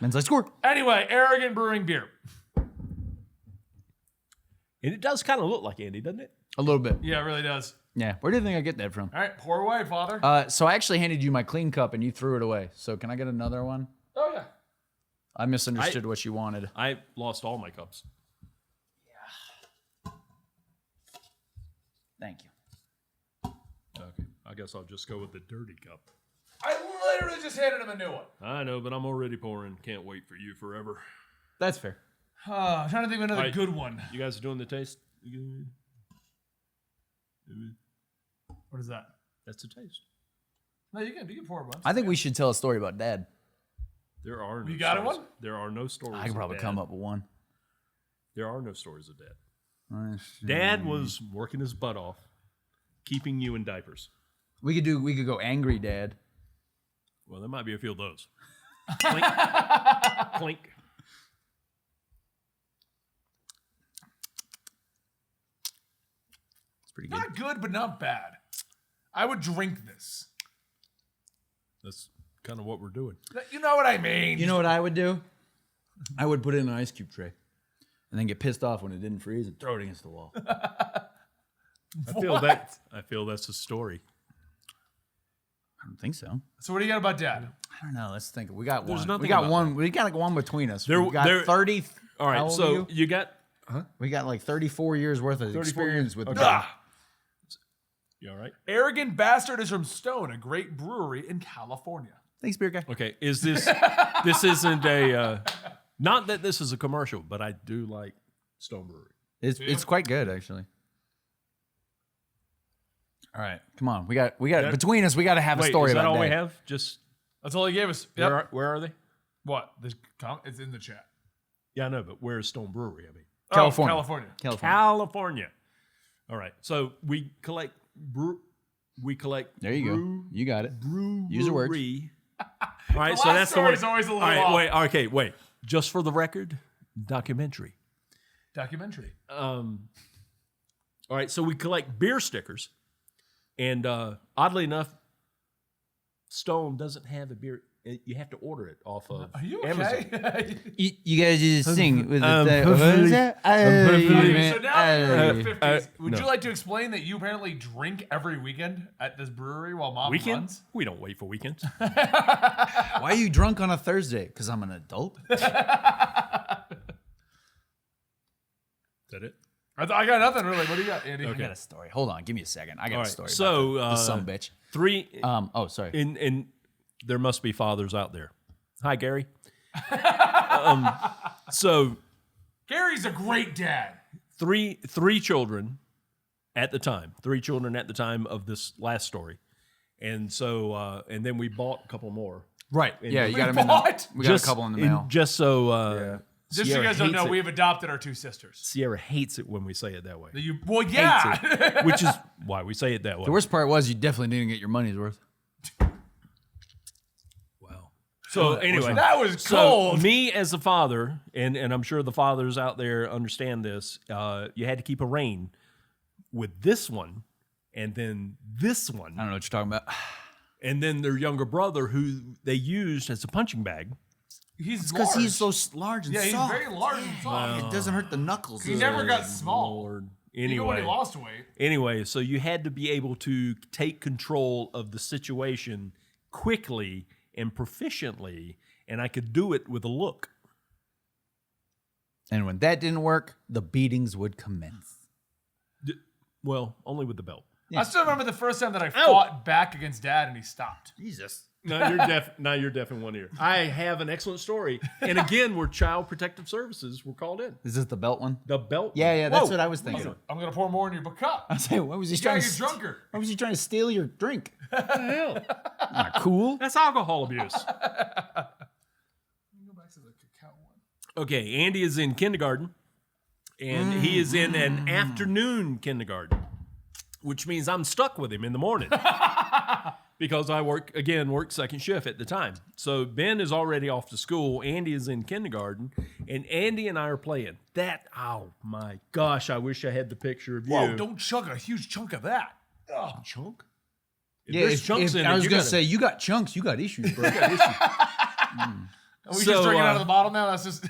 Speaker 2: Men's like score.
Speaker 1: Anyway, Arrogant Brewing beer.
Speaker 3: And it does kind of look like Andy, doesn't it?
Speaker 2: A little bit.
Speaker 1: Yeah, it really does.
Speaker 2: Yeah. Where do you think I get that from?
Speaker 1: All right, pour away, Father.
Speaker 2: So I actually handed you my clean cup and you threw it away. So can I get another one?
Speaker 1: Oh, yeah.
Speaker 2: I misunderstood what you wanted.
Speaker 3: I lost all my cups.
Speaker 2: Thank you.
Speaker 3: Okay. I guess I'll just go with the dirty cup.
Speaker 1: I literally just handed him a new one.
Speaker 3: I know, but I'm already pouring. Can't wait for you forever.
Speaker 2: That's fair.
Speaker 1: I'm trying to think of another
Speaker 3: Right.
Speaker 1: good one.
Speaker 3: You guys are doing the taste?
Speaker 1: What is that?
Speaker 3: That's the taste.
Speaker 1: No, you can pour one.
Speaker 2: I think we should tell a story about dad.
Speaker 3: There are no
Speaker 1: You got
Speaker 3: stories.
Speaker 1: one?
Speaker 3: There are no stories.
Speaker 2: I can probably
Speaker 3: of
Speaker 2: come
Speaker 3: Dad.
Speaker 2: up with one.
Speaker 3: There are no stories of Dad. Dad was working his butt off, keeping you in diapers.
Speaker 2: We could go angry dad.
Speaker 3: Well, there might be a few of those. Clink. Clink.
Speaker 2: It's pretty good.
Speaker 1: Not good, but not bad. I would drink this.
Speaker 3: That's kind of what we're doing.
Speaker 1: You know what I mean?
Speaker 2: You know what I would do? I would put it in an ice cube tray. And then get pissed off when it didn't freeze and throw it against the wall.
Speaker 3: I feel that's a story.
Speaker 2: I don't think so.
Speaker 1: So what do you got about Dad?
Speaker 2: I don't know. Let's think. We got
Speaker 3: There's
Speaker 2: one.
Speaker 3: nothing
Speaker 2: We got
Speaker 3: about
Speaker 2: one. We got like one between us.
Speaker 3: There-
Speaker 2: we got
Speaker 3: there-
Speaker 2: 30.
Speaker 3: All right,
Speaker 2: how old are
Speaker 3: so you got
Speaker 2: We got like 34 years worth of
Speaker 3: 34
Speaker 2: experience
Speaker 3: years.
Speaker 2: with
Speaker 3: Okay.
Speaker 2: beer.
Speaker 3: you all right?
Speaker 1: Arrogant Bastard is from Stone, a great brewery in California.
Speaker 2: Thanks, beer guy.
Speaker 3: Okay, is this this isn't a not that this is a commercial, but I do like Stone Brewery.
Speaker 2: It's quite good actually. All right, come on. We got between us. We got to have a
Speaker 3: Wait,
Speaker 2: story
Speaker 3: is that
Speaker 2: about
Speaker 3: all we
Speaker 2: that.
Speaker 3: have? Just
Speaker 1: That's all he gave us. Yep.
Speaker 3: where are they?
Speaker 1: What? It's in the chat.
Speaker 3: Yeah, I know, but where's Stone Brewery? I mean,
Speaker 2: California.
Speaker 1: Oh, California.
Speaker 3: California. All right, so we collect
Speaker 2: There you go. You got it. Use your words.
Speaker 3: brewery. All right,
Speaker 1: The
Speaker 3: so
Speaker 1: last
Speaker 3: that's the one.
Speaker 1: story's always a little
Speaker 3: All right,
Speaker 1: off.
Speaker 3: wait. Just for the record, documentary.
Speaker 1: Documentary.
Speaker 3: All right, so we collect beer stickers, and oddly enough, Stone doesn't have a beer. You have to order it off of
Speaker 1: Are you
Speaker 3: Amazon.
Speaker 1: okay?
Speaker 2: You guys just sing with
Speaker 3: hopefully-
Speaker 1: So now you're in your 50s.
Speaker 3: uh,
Speaker 1: Would
Speaker 3: no.
Speaker 1: you like to explain that you apparently drink every weekend at this brewery while mom
Speaker 3: Weekend?
Speaker 1: runs?
Speaker 3: We don't wait for weekends.
Speaker 2: Why are you drunk on a Thursday? Because I'm an adult.
Speaker 3: Is that it?
Speaker 1: I got nothing really. What do you got, Andy?
Speaker 2: I got a story. Hold on, give me a second. I got
Speaker 3: All
Speaker 2: a
Speaker 3: right,
Speaker 2: story.
Speaker 3: so,
Speaker 2: about the son bitch.
Speaker 3: Three.
Speaker 2: Oh, sorry.
Speaker 3: And there must be fathers out there. Hi, Gary. So
Speaker 1: Gary's a great dad.
Speaker 3: three children at the time. 3 children at the time of this last story, and so and then we bought a couple more.
Speaker 2: Right. Yeah, you got him in
Speaker 1: What?
Speaker 2: the, we got a couple in the mail.
Speaker 3: Just so
Speaker 1: Just so you
Speaker 3: Sierra
Speaker 1: guys don't
Speaker 3: hates
Speaker 1: know,
Speaker 3: it.
Speaker 1: we have adopted our 2 sisters.
Speaker 3: Sierra hates it when we say it that way.
Speaker 1: Well, yeah.
Speaker 3: Hates it, which is why we say it that way.
Speaker 2: The worst part was you definitely didn't get your money's worth.
Speaker 3: Wow. So anyway,
Speaker 1: That was
Speaker 3: so
Speaker 1: cold.
Speaker 3: me as a father, and I'm sure the fathers out there understand this. You had to keep a rein with this one, and then this one,
Speaker 2: I don't know what you're talking about.
Speaker 3: and then their younger brother, who they used as a punching bag.
Speaker 1: He's
Speaker 2: Because
Speaker 1: large.
Speaker 2: he's so large and
Speaker 1: yeah, he's
Speaker 2: soft.
Speaker 1: very large and soft.
Speaker 2: It doesn't hurt the knuckles.
Speaker 1: He never got small.
Speaker 3: Lord.
Speaker 1: Even when
Speaker 3: Anyway,
Speaker 1: he lost weight.
Speaker 3: anyway, so you had to be able to take control of the situation quickly and proficiently, and I could do it with a look.
Speaker 2: And when that didn't work, the beatings would commence.
Speaker 3: Well, only with the belt.
Speaker 1: I still remember the first time that I fought back against Dad and he stopped.
Speaker 2: Jesus.
Speaker 3: Now you're deaf. Now you're deaf in one ear. I have an excellent story, and again, we're Child Protective Services. We're called in.
Speaker 2: Is this the belt one?
Speaker 3: The belt.
Speaker 2: Yeah, that's
Speaker 3: Whoa.
Speaker 2: what I was thinking.
Speaker 1: I'm going to pour more in your cup.
Speaker 2: I was saying, what was he
Speaker 1: You
Speaker 2: trying
Speaker 1: gotta
Speaker 2: to
Speaker 1: get drunker.
Speaker 2: Why was he trying to steal your drink?
Speaker 3: What the hell?
Speaker 2: Not cool.
Speaker 3: That's alcohol abuse.
Speaker 1: Go back to the cacao one.
Speaker 3: Okay, Andy is in kindergarten, and he is in an afternoon kindergarten, which means I'm stuck with him in the morning because I work second shift at the time. So Ben is already off to school. Andy is in kindergarten, and Andy and I are playing. Oh my gosh, I wish I had the picture of you.
Speaker 1: Whoa, don't chug a huge chunk of that.
Speaker 3: chunk.
Speaker 2: Yeah,
Speaker 3: There's chunks in it.
Speaker 2: I was
Speaker 3: You
Speaker 2: going to
Speaker 3: gotta-
Speaker 2: say, you got chunks. You got issues, bro.
Speaker 1: Are we
Speaker 3: So,
Speaker 1: just drinking out of the bottle now? That's just.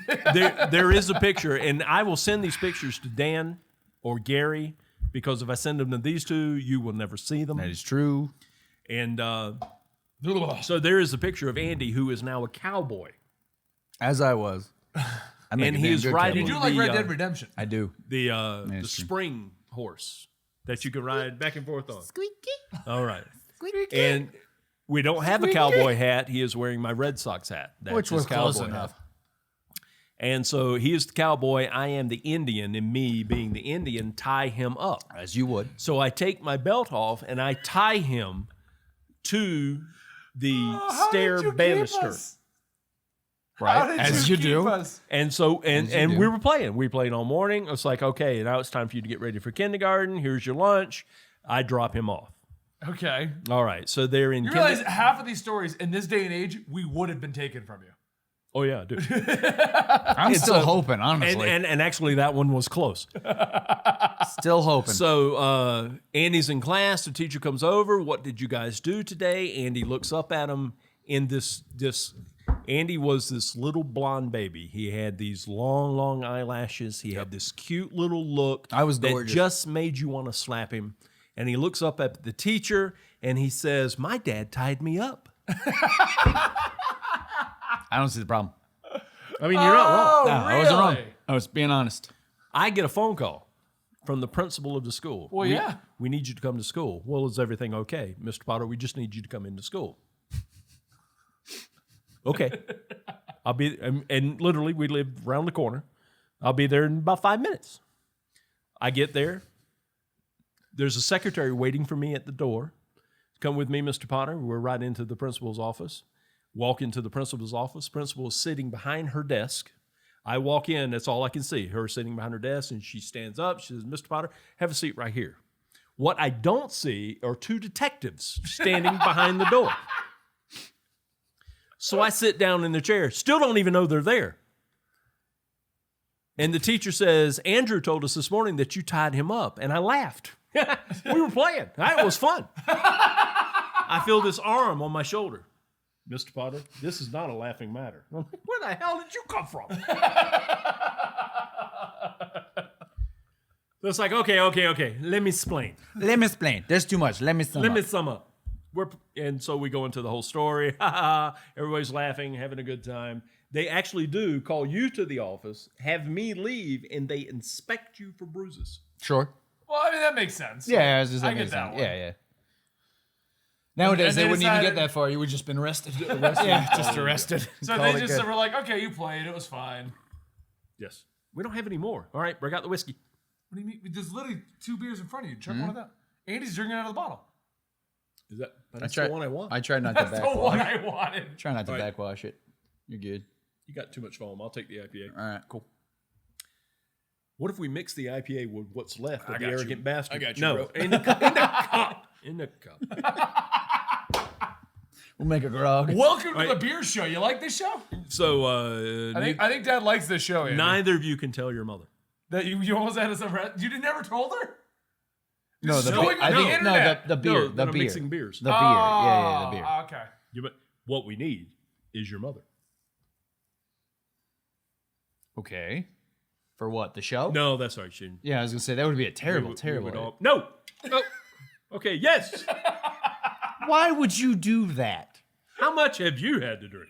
Speaker 3: there is a picture, and I will send these pictures to Dan or Gary because if I send them to these two, you will never see them.
Speaker 2: That is true.
Speaker 3: And so there is a picture of Andy, who is now a cowboy,
Speaker 2: As I was. I make
Speaker 3: and
Speaker 2: a
Speaker 3: he
Speaker 2: damn
Speaker 3: is
Speaker 2: good
Speaker 3: riding
Speaker 1: You
Speaker 2: cowboy.
Speaker 1: do like
Speaker 3: the,
Speaker 1: Red Dead Redemption.
Speaker 2: I do.
Speaker 3: the
Speaker 2: That's true.
Speaker 3: spring horse that you can ride back and forth on.
Speaker 2: Squeaky.
Speaker 3: All right,
Speaker 2: Squeaky.
Speaker 3: and we don't have a cowboy hat. He is wearing my Red Sox hat. That's
Speaker 2: Which
Speaker 3: his
Speaker 2: was close
Speaker 3: cowboy
Speaker 2: enough.
Speaker 3: hat. And so he is the cowboy. I am the Indian, and me being the Indian, tie him up.
Speaker 2: As you would.
Speaker 3: So I take my belt off and I tie him to the stair banister.
Speaker 2: Right? As you do.
Speaker 3: And so
Speaker 2: As you
Speaker 3: and
Speaker 2: do.
Speaker 3: we were playing. We played all morning. It's like, okay, now it's time for you to get ready for kindergarten. Here's your lunch. I drop him off.
Speaker 1: Okay.
Speaker 3: All right. So they're in
Speaker 1: You realize half of these stories in this day and age, we would have been taken from you.
Speaker 3: Oh yeah, dude.
Speaker 2: I'm still
Speaker 3: a-
Speaker 2: hoping, honestly.
Speaker 3: and actually that one was close.
Speaker 2: Still hoping.
Speaker 3: So Andy's in class. The teacher comes over. What did you guys do today? Andy looks up at him in this. Andy was this little blonde baby. He had these long eyelashes. He had this cute little look.
Speaker 2: I was
Speaker 3: that
Speaker 2: gorgeous.
Speaker 3: just made you want to slap him. And he looks up at the teacher and he says, "My dad tied me up."
Speaker 2: I don't see the problem.
Speaker 3: I mean, you're not wrong.
Speaker 2: No, I wasn't wrong.
Speaker 1: really?
Speaker 2: I was being honest.
Speaker 3: I get a phone call from the principal of the school.
Speaker 1: Well, yeah.
Speaker 3: We need you to come to school. Well, is everything okay? Mr. Potter, we just need you to come into school. Okay. I'll be, and literally we live around the corner. I'll be there in about 5 minutes. I get there. There's a secretary waiting for me at the door. Come with me, Mr. Potter. We're right into the principal's office. Walk into the principal's office. Principal is sitting behind her desk. I walk in. That's all I can see. Her sitting behind her desk, and she stands up. She says, Mr. Potter, have a seat right here. What I don't see are two detectives standing behind the door. So I sit down in the chair. Still don't even know they're there. And the teacher says, Andrew told us this morning that you tied him up. And I laughed. We were playing. It was fun. I feel this arm on my shoulder. Mr. Potter, this is not a laughing matter. I'm like, where the hell did you come from? So it's like, okay. Let me explain.
Speaker 2: Let me explain. There's too much. Let me sum
Speaker 3: Let
Speaker 2: up.
Speaker 3: me sum up. And so we go into the whole story. Everybody's laughing, having a good time. They actually do call you to the office, have me leave, and they inspect you for bruises.
Speaker 2: Sure.
Speaker 1: Well, I mean, that makes sense.
Speaker 2: Yeah, I was just
Speaker 1: I
Speaker 2: saying.
Speaker 1: get that one.
Speaker 2: Yeah. Nowadays,
Speaker 1: And
Speaker 2: they
Speaker 1: they
Speaker 2: wouldn't even
Speaker 1: decided-
Speaker 2: get that far. You would just been arrested. Yeah, just arrested.
Speaker 1: So
Speaker 2: Call
Speaker 1: they
Speaker 2: it
Speaker 1: just
Speaker 2: good.
Speaker 1: were like, okay, you played. It was fine.
Speaker 3: Yes. We don't have any more. All right, break out the whiskey.
Speaker 1: What do you mean? There's literally 2 beers in front of you. Check one of them. Andy's drinking out of the bottle.
Speaker 3: Is that
Speaker 2: I
Speaker 3: that's
Speaker 2: tried.
Speaker 3: the one I want?
Speaker 2: I tried not to
Speaker 1: That's the one
Speaker 2: backwash.
Speaker 1: I wanted.
Speaker 2: Try not to
Speaker 3: All right.
Speaker 2: backwash it. You're good.
Speaker 3: You got too much foam. I'll take the IPA.
Speaker 2: All right, cool.
Speaker 3: What if we mix the IPA with what's left of
Speaker 1: I
Speaker 3: the
Speaker 1: got you.
Speaker 3: arrogant bastard?
Speaker 1: I got you,
Speaker 3: No,
Speaker 1: bro.
Speaker 3: in the cup. In the cup.
Speaker 2: We'll make a grog.
Speaker 1: Welcome to
Speaker 3: Right.
Speaker 1: the beer show. You like this show?
Speaker 3: So
Speaker 1: I think Dad likes this show. Andy.
Speaker 3: neither of you can tell your mother.
Speaker 1: That you almost had us arrested. You never told her?
Speaker 2: No, the
Speaker 1: showing
Speaker 2: beer. I
Speaker 1: on the
Speaker 2: think no,
Speaker 1: internet.
Speaker 2: the beer.
Speaker 3: No,
Speaker 2: the
Speaker 3: that I'm
Speaker 2: beer.
Speaker 3: mixing beers.
Speaker 2: The beer. Yeah, the beer.
Speaker 1: Oh, okay.
Speaker 3: Yeah, but what we need is your mother.
Speaker 2: Okay. For what? The show?
Speaker 3: No, that's right. She
Speaker 2: Yeah, I was gonna say that would be a terrible,
Speaker 3: we would
Speaker 2: terrible.
Speaker 3: all- No. No. Okay. Yes.
Speaker 2: Why would you do that?
Speaker 3: How much have you had to drink?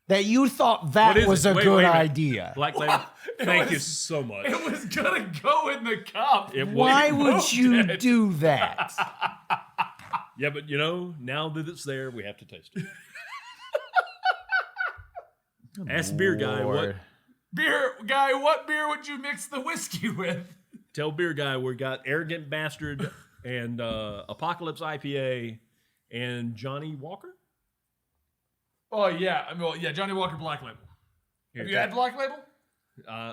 Speaker 2: That you thought
Speaker 3: What
Speaker 2: that
Speaker 3: is
Speaker 2: was
Speaker 3: it?
Speaker 2: a
Speaker 3: Wait,
Speaker 2: good
Speaker 3: wait a minute.
Speaker 2: idea?
Speaker 3: Black label.
Speaker 1: It
Speaker 3: Thank you
Speaker 1: was-
Speaker 3: so much.
Speaker 1: It was gonna go in the cup.
Speaker 3: It was-
Speaker 2: Why would
Speaker 1: moved
Speaker 2: you
Speaker 1: it.
Speaker 2: do that?
Speaker 3: Yeah, but now that it's there, we have to taste it. Ask beer guy what.
Speaker 2: Lord.
Speaker 1: Beer guy, what beer would you mix the whiskey with?
Speaker 3: Tell beer guy we got Arrogant Bastard and Apocalypse IPA and Johnny Walker.
Speaker 1: Oh yeah, Johnny Walker Black Label. Have you had Black Label?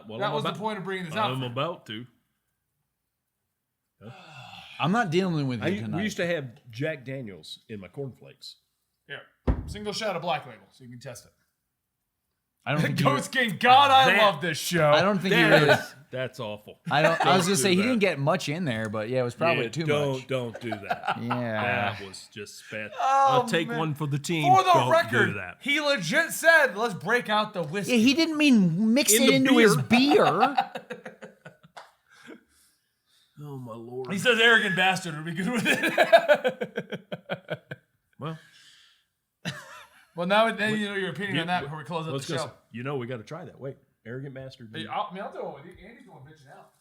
Speaker 3: Well,
Speaker 1: That was the point of bringing this
Speaker 3: I'm
Speaker 1: up.
Speaker 3: about to.
Speaker 2: I'm not dealing with you
Speaker 3: We
Speaker 2: tonight.
Speaker 3: used to have Jack Daniels in my cornflakes.
Speaker 1: Here, single shot of Black Label, so you can test it.
Speaker 2: I don't think you.
Speaker 1: Ghost King, God, I
Speaker 3: That-
Speaker 1: love this show.
Speaker 2: I don't think you really.
Speaker 3: That's awful.
Speaker 2: I was gonna
Speaker 3: do
Speaker 2: say he
Speaker 3: that.
Speaker 2: didn't get much in there, but yeah, it was probably
Speaker 3: Yeah,
Speaker 2: too
Speaker 3: don't,
Speaker 2: much.
Speaker 3: Don't do that.
Speaker 2: Yeah.
Speaker 3: That was just bad.
Speaker 1: Oh,
Speaker 3: I'll take
Speaker 1: man.
Speaker 3: one for the team.
Speaker 1: For the
Speaker 3: Don't
Speaker 1: record,
Speaker 3: do that.
Speaker 1: he legit said, "Let's break out the whiskey."
Speaker 2: Yeah, he didn't mean mix
Speaker 3: In
Speaker 2: it
Speaker 3: the
Speaker 2: into his beer.
Speaker 3: Oh my lord.
Speaker 1: He says, "Arrogant bastard would be good with it."
Speaker 3: Well,
Speaker 1: Well, now then you know your opinion on that before we close up
Speaker 3: let's
Speaker 1: the
Speaker 3: go.
Speaker 1: show.
Speaker 3: You know we got to try that. Wait, Arrogant Bastard.
Speaker 1: I'll do it with you. Andy's the one bitching out.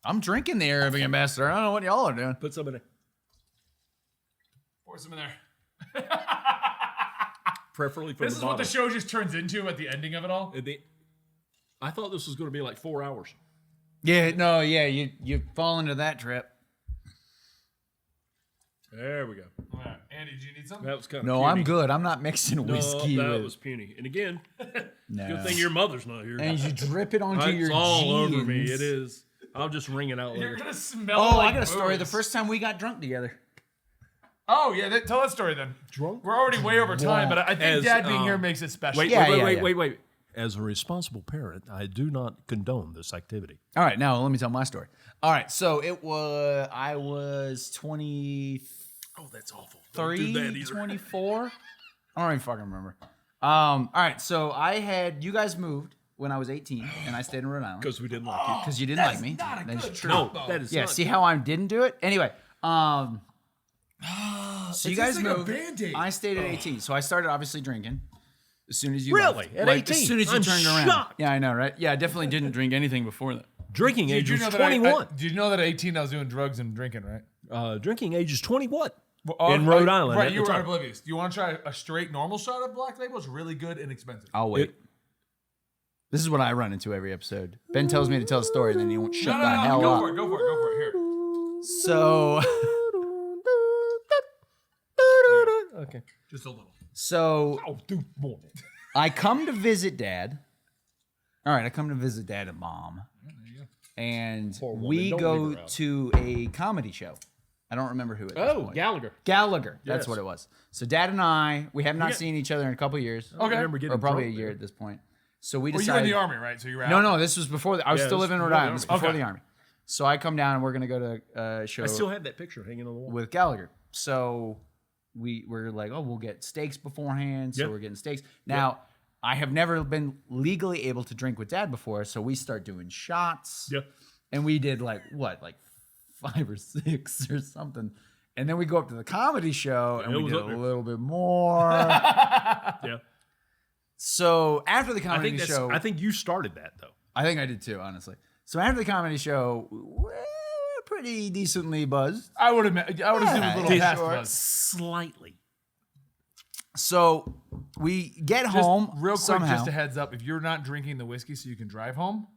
Speaker 2: I'm drinking the Arrogant Ambassador. I don't know what y'all are doing.
Speaker 3: Put some in it.
Speaker 1: Pour some in there.
Speaker 3: Preferably from
Speaker 1: This
Speaker 3: the
Speaker 1: is what the
Speaker 3: bottle.
Speaker 1: show just turns into at the ending of it all.
Speaker 3: I thought this was going to be like 4 hours.
Speaker 2: Yeah, no, yeah, you fall into that trip.
Speaker 3: There we go.
Speaker 1: All right. Andy, do you need something?
Speaker 3: That was kind of
Speaker 2: No, I'm good. I'm not mixing whiskey
Speaker 3: that
Speaker 2: with.
Speaker 3: was puny. And again,
Speaker 2: No.
Speaker 3: good thing your mother's not here.
Speaker 2: And you drip it onto
Speaker 3: It's
Speaker 2: your
Speaker 3: all
Speaker 2: jeans.
Speaker 3: over me. It is. I'll just wring it out
Speaker 1: You're
Speaker 3: later.
Speaker 1: gonna smell.
Speaker 2: Oh,
Speaker 1: like
Speaker 2: I got a story. The
Speaker 1: booze.
Speaker 2: first time we got drunk together.
Speaker 1: Oh yeah, tell that story then.
Speaker 3: Drunk?
Speaker 1: We're already way over time, but I think
Speaker 3: As,
Speaker 1: Dad being here makes it special.
Speaker 3: Wait,
Speaker 2: Yeah,
Speaker 3: wait. As a responsible parent, I do not condone this activity.
Speaker 2: All right, now let me tell my story. All right, so I was 23,
Speaker 3: Oh, that's awful. Don't do that either.
Speaker 2: 24. I don't even fucking remember. All right, so you guys moved when I was 18, and I stayed in Rhode Island
Speaker 3: Because we didn't like you.
Speaker 2: because you didn't like me.
Speaker 1: Not a
Speaker 2: That's
Speaker 1: good
Speaker 2: true.
Speaker 3: No,
Speaker 1: combo.
Speaker 3: that is
Speaker 2: Yeah,
Speaker 3: not.
Speaker 2: see how I didn't do it? Anyway, so you
Speaker 1: It's
Speaker 2: guys
Speaker 1: just like a
Speaker 2: moved.
Speaker 1: Band-Aid.
Speaker 2: I stayed at 18, so I started obviously drinking. As soon as you
Speaker 3: Really?
Speaker 2: left.
Speaker 3: At
Speaker 2: Like,
Speaker 3: 18?
Speaker 2: As soon as you
Speaker 3: I'm
Speaker 2: turned around.
Speaker 3: shocked.
Speaker 2: Yeah, I know, right? Yeah, I definitely didn't drink anything before that.
Speaker 3: Drinking age was
Speaker 1: that
Speaker 3: 21.
Speaker 1: did you know that at 18 I was doing drugs and drinking, right?
Speaker 3: Drinking age is 21.
Speaker 1: Oh,
Speaker 3: In Rhode Island
Speaker 1: Right,
Speaker 3: at
Speaker 1: you
Speaker 3: the
Speaker 1: were
Speaker 3: time.
Speaker 1: oblivious. Do you want to try a straight normal shot of Black Label? It's really good and expensive.
Speaker 2: I'll wait. This is what I run into every episode. Ben tells me to tell a story, then he won't shut the hell
Speaker 1: go
Speaker 2: up.
Speaker 1: for it, go for it, go for it. Here.
Speaker 2: So,
Speaker 3: Okay.
Speaker 1: Just a little.
Speaker 2: so
Speaker 3: Oh, dude, boy.
Speaker 2: I come to visit Dad. All right, I come to visit Dad and Mom, and
Speaker 3: Poor woman,
Speaker 2: we
Speaker 3: don't
Speaker 2: go
Speaker 3: leave her out.
Speaker 2: to a comedy show. I don't remember who it is.
Speaker 3: Oh, Gallagher.
Speaker 2: Gallagher. That's
Speaker 3: Yes.
Speaker 2: what it was. So Dad and I, we have not
Speaker 3: get-
Speaker 2: seen each other in a couple years,
Speaker 3: I remember
Speaker 2: or
Speaker 3: getting
Speaker 2: probably a
Speaker 3: drunk
Speaker 2: year
Speaker 3: there.
Speaker 2: at this point. So we
Speaker 1: Well, you
Speaker 2: decided.
Speaker 1: were in the army, right? So you were out.
Speaker 2: No, this was before. I was
Speaker 3: Yeah,
Speaker 2: still
Speaker 3: this
Speaker 2: living in
Speaker 3: was
Speaker 2: Rhode
Speaker 3: before the
Speaker 2: Island. It was
Speaker 3: army.
Speaker 2: before
Speaker 1: Okay.
Speaker 2: the army. So I come down and we're gonna go to a show
Speaker 3: I still have that picture hanging on the wall.
Speaker 2: with Gallagher. So we're like, oh, we'll get steaks beforehand. So
Speaker 3: Yeah.
Speaker 2: we're getting steaks. Now, I have never been legally able to drink with Dad before, so we start doing shots.
Speaker 3: Yeah.
Speaker 2: And we did like 5 or 6 or something. And then we go up to the comedy show and
Speaker 3: it
Speaker 2: we
Speaker 3: was
Speaker 2: did
Speaker 3: up
Speaker 2: a
Speaker 3: there.
Speaker 2: little bit more.
Speaker 3: Yeah.
Speaker 2: So after the
Speaker 3: I
Speaker 2: comedy
Speaker 3: think
Speaker 2: show,
Speaker 3: I think you started that though.
Speaker 2: I think I did too, honestly. So after the comedy show, we're pretty decently buzzed.
Speaker 1: I would have assumed a little
Speaker 2: Yeah,
Speaker 1: past
Speaker 2: sure.
Speaker 1: buzz.
Speaker 3: Slightly.
Speaker 2: So we get
Speaker 1: Just
Speaker 2: home
Speaker 1: real quick,
Speaker 2: somehow.
Speaker 1: just a heads up: if you're not drinking the whiskey so you can drive home,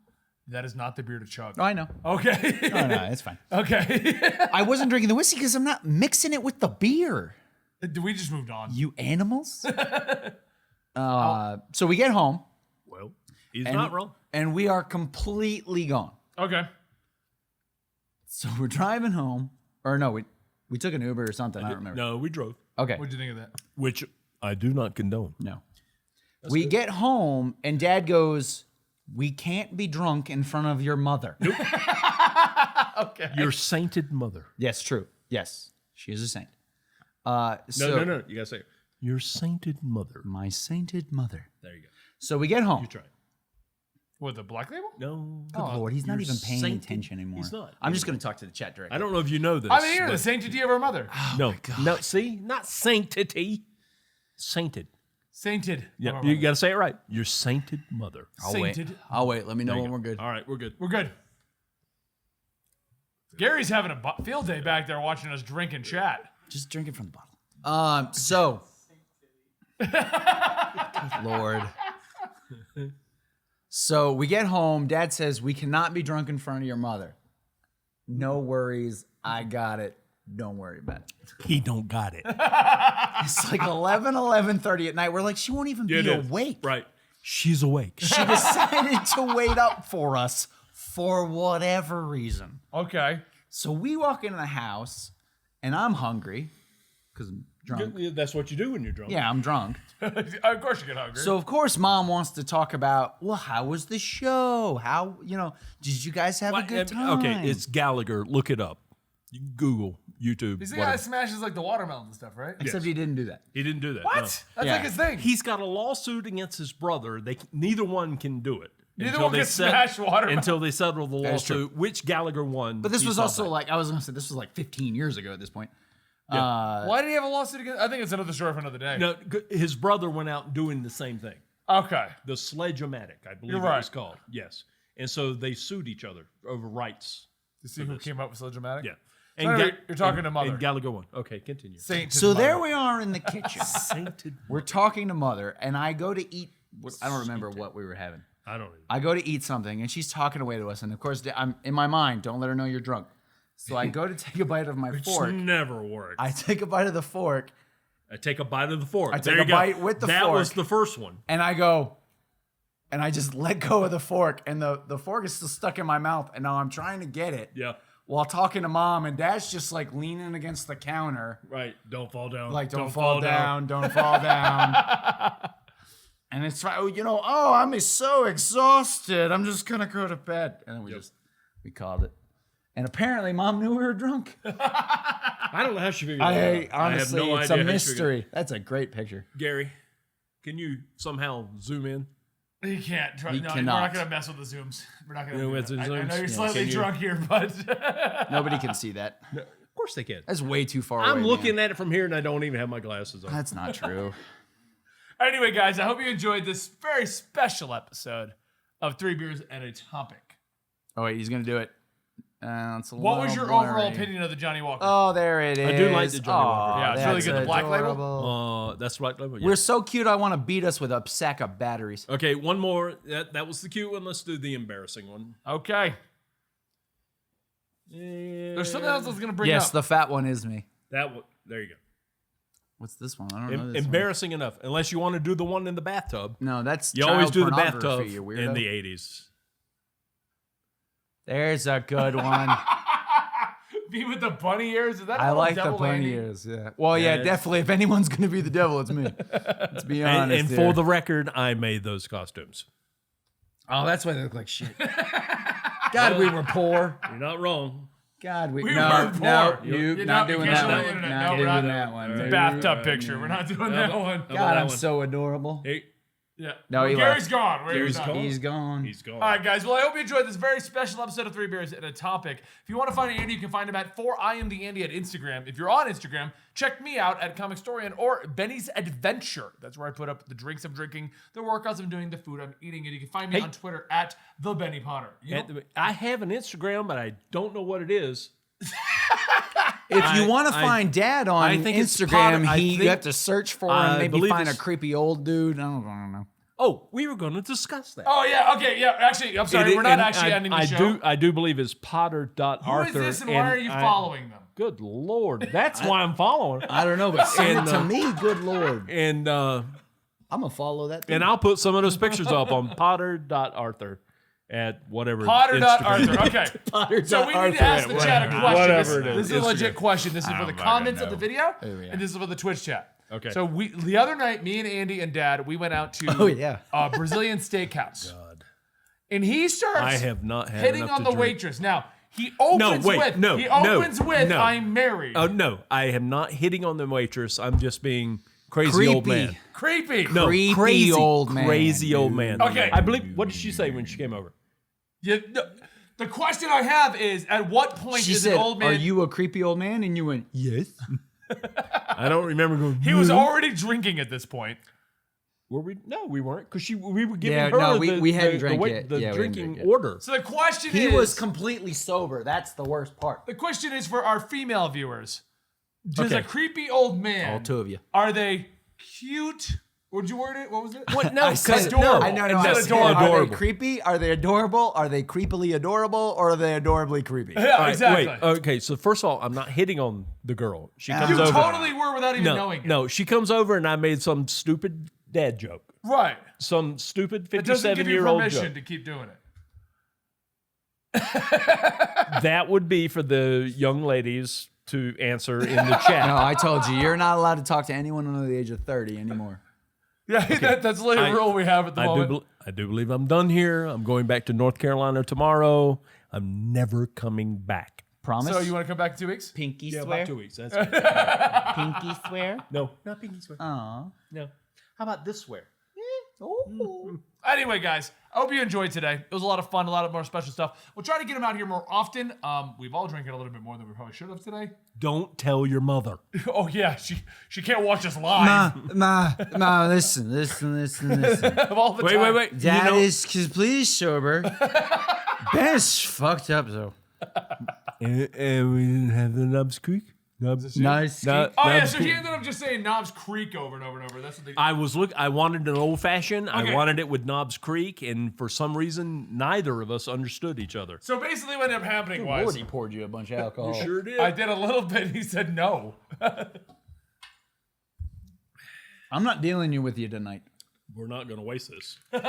Speaker 1: that is not the beer to chug.
Speaker 2: Oh, I know.
Speaker 1: Okay.
Speaker 2: Oh, no, it's fine.
Speaker 1: Okay.
Speaker 2: I wasn't drinking the whiskey because I'm not mixing it with the beer.
Speaker 1: We just moved on.
Speaker 2: You animals. So we get home
Speaker 3: Well, he's
Speaker 2: and,
Speaker 3: not wrong.
Speaker 2: and we are completely gone.
Speaker 1: Okay.
Speaker 2: So we're driving home, or no, we took an Uber or something. I don't remember.
Speaker 3: No, we drove,
Speaker 2: Okay,
Speaker 1: What'd you think of that?
Speaker 3: which I do not condone.
Speaker 2: no. We get home and Dad goes, "We can't be drunk in front of your mother."
Speaker 1: Okay.
Speaker 3: Your sainted mother.
Speaker 2: Yes, true. Yes, she is a saint.
Speaker 3: No,
Speaker 2: So
Speaker 3: no. You gotta say it. Your sainted mother.
Speaker 2: my sainted mother.
Speaker 3: There you go.
Speaker 2: So we get home.
Speaker 3: You try it.
Speaker 1: What, the Black Label?
Speaker 3: No.
Speaker 2: Good Lord, he's not
Speaker 3: You're
Speaker 2: even paying
Speaker 3: sainted-
Speaker 2: attention anymore.
Speaker 3: He's not.
Speaker 2: I'm just going to talk to the chat directly.
Speaker 3: I don't know if you know this.
Speaker 1: I mean, here, the
Speaker 3: but-
Speaker 1: sanctity of our mother.
Speaker 3: No, no. See, not sanctity. Sainted.
Speaker 1: Sainted.
Speaker 3: Yeah,
Speaker 1: of our
Speaker 3: you
Speaker 1: mother.
Speaker 3: got to say it right. Your sainted mother.
Speaker 2: I'll wait.
Speaker 1: sainted.
Speaker 2: I'll wait. Let me know
Speaker 3: There you
Speaker 2: when
Speaker 3: go.
Speaker 2: we're good.
Speaker 3: All right, we're good.
Speaker 1: We're good. Gary's having a field day back there watching us drink and chat.
Speaker 2: Just drink it from the bottle. So. Good Lord. So we get home. Dad says, "We cannot be drunk in front of your mother." No worries. I got it. Don't worry about it.
Speaker 3: He don't got it.
Speaker 2: It's like 11:30 at night. We're like, she won't even be awake.
Speaker 3: Right. She's awake.
Speaker 2: She decided to wait up for us for whatever reason.
Speaker 1: Okay.
Speaker 2: So we walk into the house, and I'm hungry because I'm drunk.
Speaker 3: That's what you do when you're drunk.
Speaker 2: Yeah, I'm drunk.
Speaker 1: Of course you get hungry.
Speaker 2: So of course, Mom wants to talk about, well, how was the show? How, did you guys have a good time?
Speaker 3: Okay, it's Gallagher. Look it up. You can Google, YouTube.
Speaker 1: he's the
Speaker 3: whatever.
Speaker 1: guy that smashes like the watermelon and stuff, right?
Speaker 2: Except he didn't do that.
Speaker 3: He didn't do that.
Speaker 1: What?
Speaker 3: no.
Speaker 1: That's
Speaker 2: Yeah.
Speaker 1: like his thing.
Speaker 3: He's got a lawsuit against his brother. Neither one can do it.
Speaker 1: Neither
Speaker 3: until
Speaker 1: one
Speaker 3: they
Speaker 1: can smash watermelon.
Speaker 3: until they settle the
Speaker 2: That is true.
Speaker 3: lawsuit, which Gallagher won.
Speaker 2: But this
Speaker 3: He's
Speaker 2: was
Speaker 3: not
Speaker 2: also
Speaker 3: back.
Speaker 2: like, I was going to say, this was like 15 years ago at this point.
Speaker 1: Why did he have a lawsuit against? I think it's another story for another day.
Speaker 3: No, his brother went out doing the same thing.
Speaker 1: Okay.
Speaker 3: The Sledge-O-Matic, I believe
Speaker 1: You're
Speaker 3: it
Speaker 1: right.
Speaker 3: was called. Yes. And so they sued each other over rights.
Speaker 1: To see who came up with Sledge-O-Matic?
Speaker 3: Yeah.
Speaker 1: So anyway,
Speaker 3: Ga-
Speaker 1: you're talking to mother.
Speaker 3: And Gallagher won. Okay, continue.
Speaker 1: Saint to
Speaker 2: So
Speaker 1: the
Speaker 2: there
Speaker 1: mother.
Speaker 2: we are in the kitchen.
Speaker 3: Sainted.
Speaker 2: We're talking to Mother, and I go to eat. I don't remember what we were having.
Speaker 3: I don't even.
Speaker 2: I go to eat something, and she's talking away to us. And of course, I'm in my mind, don't let her know you're drunk. So I go to take a bite of my fork.
Speaker 3: Never worked.
Speaker 2: I take a bite of the fork,
Speaker 3: I take a bite of the fork.
Speaker 2: I take
Speaker 3: There
Speaker 2: a
Speaker 3: you go.
Speaker 2: bite with the
Speaker 3: That was
Speaker 2: fork.
Speaker 3: the first one.
Speaker 2: and I go, and I just let go of the fork, and the fork is still stuck in my mouth, and now I'm trying to get it
Speaker 3: Yeah.
Speaker 2: while talking to Mom, and Dad's just like leaning against the counter,
Speaker 3: Right. Don't fall down.
Speaker 2: like don't fall down, don't fall down. And it's like, I'm so exhausted. I'm just gonna go to bed. And then we called it. And apparently, Mom knew we were drunk.
Speaker 3: I don't know how she figured that
Speaker 2: I
Speaker 3: out.
Speaker 2: honestly,
Speaker 3: I have no
Speaker 2: it's
Speaker 3: idea
Speaker 2: a
Speaker 3: how she figured it
Speaker 2: mystery. That's a great picture.
Speaker 3: out. Gary, can you somehow zoom in?
Speaker 1: He can't.
Speaker 2: He
Speaker 1: We're
Speaker 2: cannot.
Speaker 1: not going to mess with the Zooms. We're not going
Speaker 3: You know
Speaker 1: to.
Speaker 3: what's in
Speaker 1: I know
Speaker 3: Zooms?
Speaker 1: you're
Speaker 3: Yeah,
Speaker 1: slightly
Speaker 3: can you-
Speaker 1: drunk here, but
Speaker 2: Nobody can see that.
Speaker 3: Of course they can.
Speaker 2: That's way too far away.
Speaker 3: I'm looking
Speaker 2: man.
Speaker 3: at it from here and I don't even have my glasses on.
Speaker 2: That's not true.
Speaker 1: Anyway, guys, I hope you enjoyed this very special episode of Three Beers and a Topic.
Speaker 2: Oh wait, he's gonna do it. It's a
Speaker 1: What was your
Speaker 2: little
Speaker 1: overall
Speaker 2: blurry.
Speaker 1: opinion of the Johnny Walker?
Speaker 2: Oh, there it is.
Speaker 3: I do like the Johnny Walker.
Speaker 1: Yeah, it's really
Speaker 2: that's
Speaker 1: good. The Black Label?
Speaker 2: adorable.
Speaker 3: That's right. Yeah.
Speaker 2: We're so cute. I want to beat us with a sack of batteries.
Speaker 3: Okay, one more. That was the cute one. Let's do the embarrassing one.
Speaker 1: Okay. There's something else I was going to bring
Speaker 2: Yes,
Speaker 1: up.
Speaker 2: the fat one is me.
Speaker 3: That one. There you go.
Speaker 2: What's this one? I don't know. This
Speaker 3: Embarrassing enough. Unless you want to do the one in the bathtub.
Speaker 2: One. No, that's
Speaker 3: You always
Speaker 2: child
Speaker 3: do the
Speaker 2: pornography,
Speaker 3: bathtub
Speaker 2: you
Speaker 3: in
Speaker 2: weirdo.
Speaker 3: the 80s.
Speaker 2: There's a good one.
Speaker 1: Me with the bunny ears? Is that
Speaker 2: I
Speaker 1: a
Speaker 2: like the
Speaker 1: devil
Speaker 2: bunny
Speaker 1: Andy?
Speaker 2: ears. Yeah. Well, yeah,
Speaker 3: it's-
Speaker 2: definitely. If anyone's gonna be the devil, it's me. Let's be honest.
Speaker 3: And
Speaker 2: here.
Speaker 3: for the record, I made those costumes.
Speaker 2: oh, that's why they look like shit. God, we were poor.
Speaker 3: You're not wrong.
Speaker 2: God, we
Speaker 1: We
Speaker 2: no,
Speaker 1: were poor.
Speaker 2: no,
Speaker 1: You're
Speaker 2: not
Speaker 1: not- you
Speaker 2: doing
Speaker 1: can't
Speaker 2: that
Speaker 1: show
Speaker 2: one.
Speaker 1: the internet.
Speaker 2: Not
Speaker 1: No, we're
Speaker 2: doing
Speaker 1: not-
Speaker 2: that one.
Speaker 1: The bathtub picture. We're not doing that one.
Speaker 2: God, I'm so adorable.
Speaker 3: Hey,
Speaker 1: Yeah.
Speaker 2: No,
Speaker 1: Well,
Speaker 2: he
Speaker 1: Gary's
Speaker 2: left.
Speaker 1: gone. Where
Speaker 3: Gary's
Speaker 1: is
Speaker 3: gone.
Speaker 2: He's gone.
Speaker 3: he's gone.
Speaker 1: All right, guys. Well, I hope you enjoyed this very special episode of Three Beers and a Topic. If you want to find Andy, you can find him at @4IamTheAndy at Instagram. If you're on Instagram, check me out at Comicstorian or Benny's Adventure. That's where I put up the drinks I'm drinking, the workouts I'm doing, the food I'm eating. And you can find me
Speaker 3: Hey.
Speaker 1: on Twitter at the Benny Potter. You know-
Speaker 3: I have an Instagram, but I don't know what it is.
Speaker 2: If you
Speaker 3: I-
Speaker 2: want to
Speaker 3: I-
Speaker 2: find Dad on
Speaker 3: I think it's
Speaker 2: Instagram,
Speaker 3: Potter. I
Speaker 2: you
Speaker 3: think-
Speaker 2: have to search for
Speaker 3: I
Speaker 2: him. Maybe
Speaker 3: believe
Speaker 2: find a
Speaker 3: it's-
Speaker 2: creepy old dude. I don't know.
Speaker 3: Oh, we were going to discuss that.
Speaker 1: Oh, yeah. Okay. Yeah. Actually, I'm sorry. We're not
Speaker 3: And
Speaker 1: actually ending the show.
Speaker 3: I do believe it's Potter.Arthur.
Speaker 1: Who is this and why are you following them?
Speaker 3: Good Lord. That's why I'm following.
Speaker 2: I don't know, but send
Speaker 3: And,
Speaker 2: it to me. Good Lord,
Speaker 3: And
Speaker 2: I'm gonna follow that.
Speaker 3: and I'll put some of those pictures up on Potter.Arthur at whatever.
Speaker 1: Potter.Arthur.
Speaker 3: Instagram.
Speaker 1: Okay.
Speaker 2: Potter.
Speaker 1: So we need to ask the chat a question.
Speaker 3: Whatever
Speaker 1: This,
Speaker 3: it
Speaker 1: this
Speaker 3: is.
Speaker 1: is a
Speaker 3: Instagram.
Speaker 1: legit question. This is for the comments of the video,
Speaker 2: yeah.
Speaker 1: and this is for the Twitch chat.
Speaker 3: Okay.
Speaker 1: So the other night, me and Andy and Dad, we went out to
Speaker 2: Oh, yeah.
Speaker 1: a Brazilian steakhouse,
Speaker 3: God.
Speaker 1: and he starts
Speaker 3: I have not had
Speaker 1: hitting
Speaker 3: enough
Speaker 1: on
Speaker 3: to
Speaker 1: the
Speaker 3: drink.
Speaker 1: waitress. Now he opens
Speaker 3: wait,
Speaker 1: with
Speaker 3: no,
Speaker 1: he
Speaker 3: no,
Speaker 1: opens with
Speaker 3: no.
Speaker 1: I'm married.
Speaker 3: Oh no, I am not hitting on the waitress. I'm just being crazy old
Speaker 2: Creepy.
Speaker 3: man.
Speaker 1: Creepy.
Speaker 3: No,
Speaker 2: Creepy
Speaker 3: crazy
Speaker 2: old man,
Speaker 3: Crazy old man.
Speaker 1: Okay.
Speaker 3: I believe. What did she say when she came over?
Speaker 1: The question I have is, at what point
Speaker 2: She
Speaker 1: is
Speaker 2: said,
Speaker 1: an old man?
Speaker 2: "Are you a creepy old man?" And you went, "Yes."
Speaker 3: I don't remember going.
Speaker 1: He was already drinking at this point.
Speaker 3: Were we? No, we weren't. Because we were giving
Speaker 2: Yeah,
Speaker 3: her
Speaker 2: no,
Speaker 3: the,
Speaker 2: we hadn't
Speaker 3: the,
Speaker 2: drank
Speaker 3: the,
Speaker 2: yet.
Speaker 3: the
Speaker 2: Yeah, we hadn't
Speaker 3: drinking
Speaker 2: drank yet.
Speaker 3: order.
Speaker 1: So the question
Speaker 2: He
Speaker 1: is,
Speaker 2: was completely sober. That's the worst part.
Speaker 1: the question is for our female viewers: does
Speaker 3: Okay.
Speaker 1: a creepy old man?
Speaker 2: All two of you.
Speaker 1: Are they cute? What'd you word it? What was it?
Speaker 3: What? No,
Speaker 2: I said
Speaker 1: adorable.
Speaker 2: I know.
Speaker 1: It
Speaker 2: I
Speaker 1: said
Speaker 2: said,
Speaker 1: adorable.
Speaker 2: Are they
Speaker 3: Adorable.
Speaker 2: creepy? Are they adorable? Are they creepily adorable? Or are they adorably creepy?
Speaker 1: Yeah,
Speaker 3: All right,
Speaker 1: exactly.
Speaker 3: Wait. Okay. So first of all, I'm not hitting on the girl. She
Speaker 2: You
Speaker 3: comes
Speaker 1: you
Speaker 3: over.
Speaker 1: totally were without even
Speaker 3: no,
Speaker 1: knowing it.
Speaker 3: no. She comes over and I made some stupid dad joke.
Speaker 1: Right.
Speaker 3: Some stupid
Speaker 1: It doesn't give you
Speaker 3: 57-year-old
Speaker 1: permission
Speaker 3: joke.
Speaker 1: to keep doing it.
Speaker 3: That would be for the young ladies to answer in the chat.
Speaker 2: No, I told you, you're not allowed to talk to anyone under the age of 30 anymore.
Speaker 1: Yeah, that's literally
Speaker 3: I-
Speaker 1: a rule we have at the moment.
Speaker 3: I do believe I'm done here. I'm going back to North Carolina tomorrow. I'm never coming back.
Speaker 2: Promise?
Speaker 1: So you want to come back in 2 weeks?
Speaker 2: Pinky
Speaker 3: Yeah,
Speaker 2: swear?
Speaker 3: about 2 weeks. That's
Speaker 2: Pinky swear?
Speaker 3: no, not pinky swear.
Speaker 2: Aw.
Speaker 3: No. How about this swear?
Speaker 1: Anyway, guys, I hope you enjoyed today. It was a lot of fun, a lot of more special stuff. We'll try to get them out here more often. We've all drinking a little bit more than we probably should have today.
Speaker 3: Don't tell your mother.
Speaker 1: Oh yeah, she can't watch us live
Speaker 2: Ma, listen.
Speaker 1: of all the time.
Speaker 3: Wait.
Speaker 2: Dad is completely sober. Ben's fucked up, though.
Speaker 3: And we didn't have the Nubs Creek.
Speaker 2: Nice.
Speaker 3: No,
Speaker 1: Oh yeah,
Speaker 3: Nubs
Speaker 1: so
Speaker 3: Creek.
Speaker 1: he ended up just saying Knobs Creek over and over and over. That's what they.
Speaker 3: I wanted an old fashioned.
Speaker 1: Okay.
Speaker 3: I wanted it with Knobs Creek, and for some reason, neither of us understood each other.
Speaker 1: So basically, what ended up happening was
Speaker 2: Lord, he poured you a bunch of alcohol.
Speaker 3: Sure did.
Speaker 1: I did a little bit. And he said no.
Speaker 2: I'm not dealing with you tonight.
Speaker 3: We're not going to waste this.
Speaker 1: We're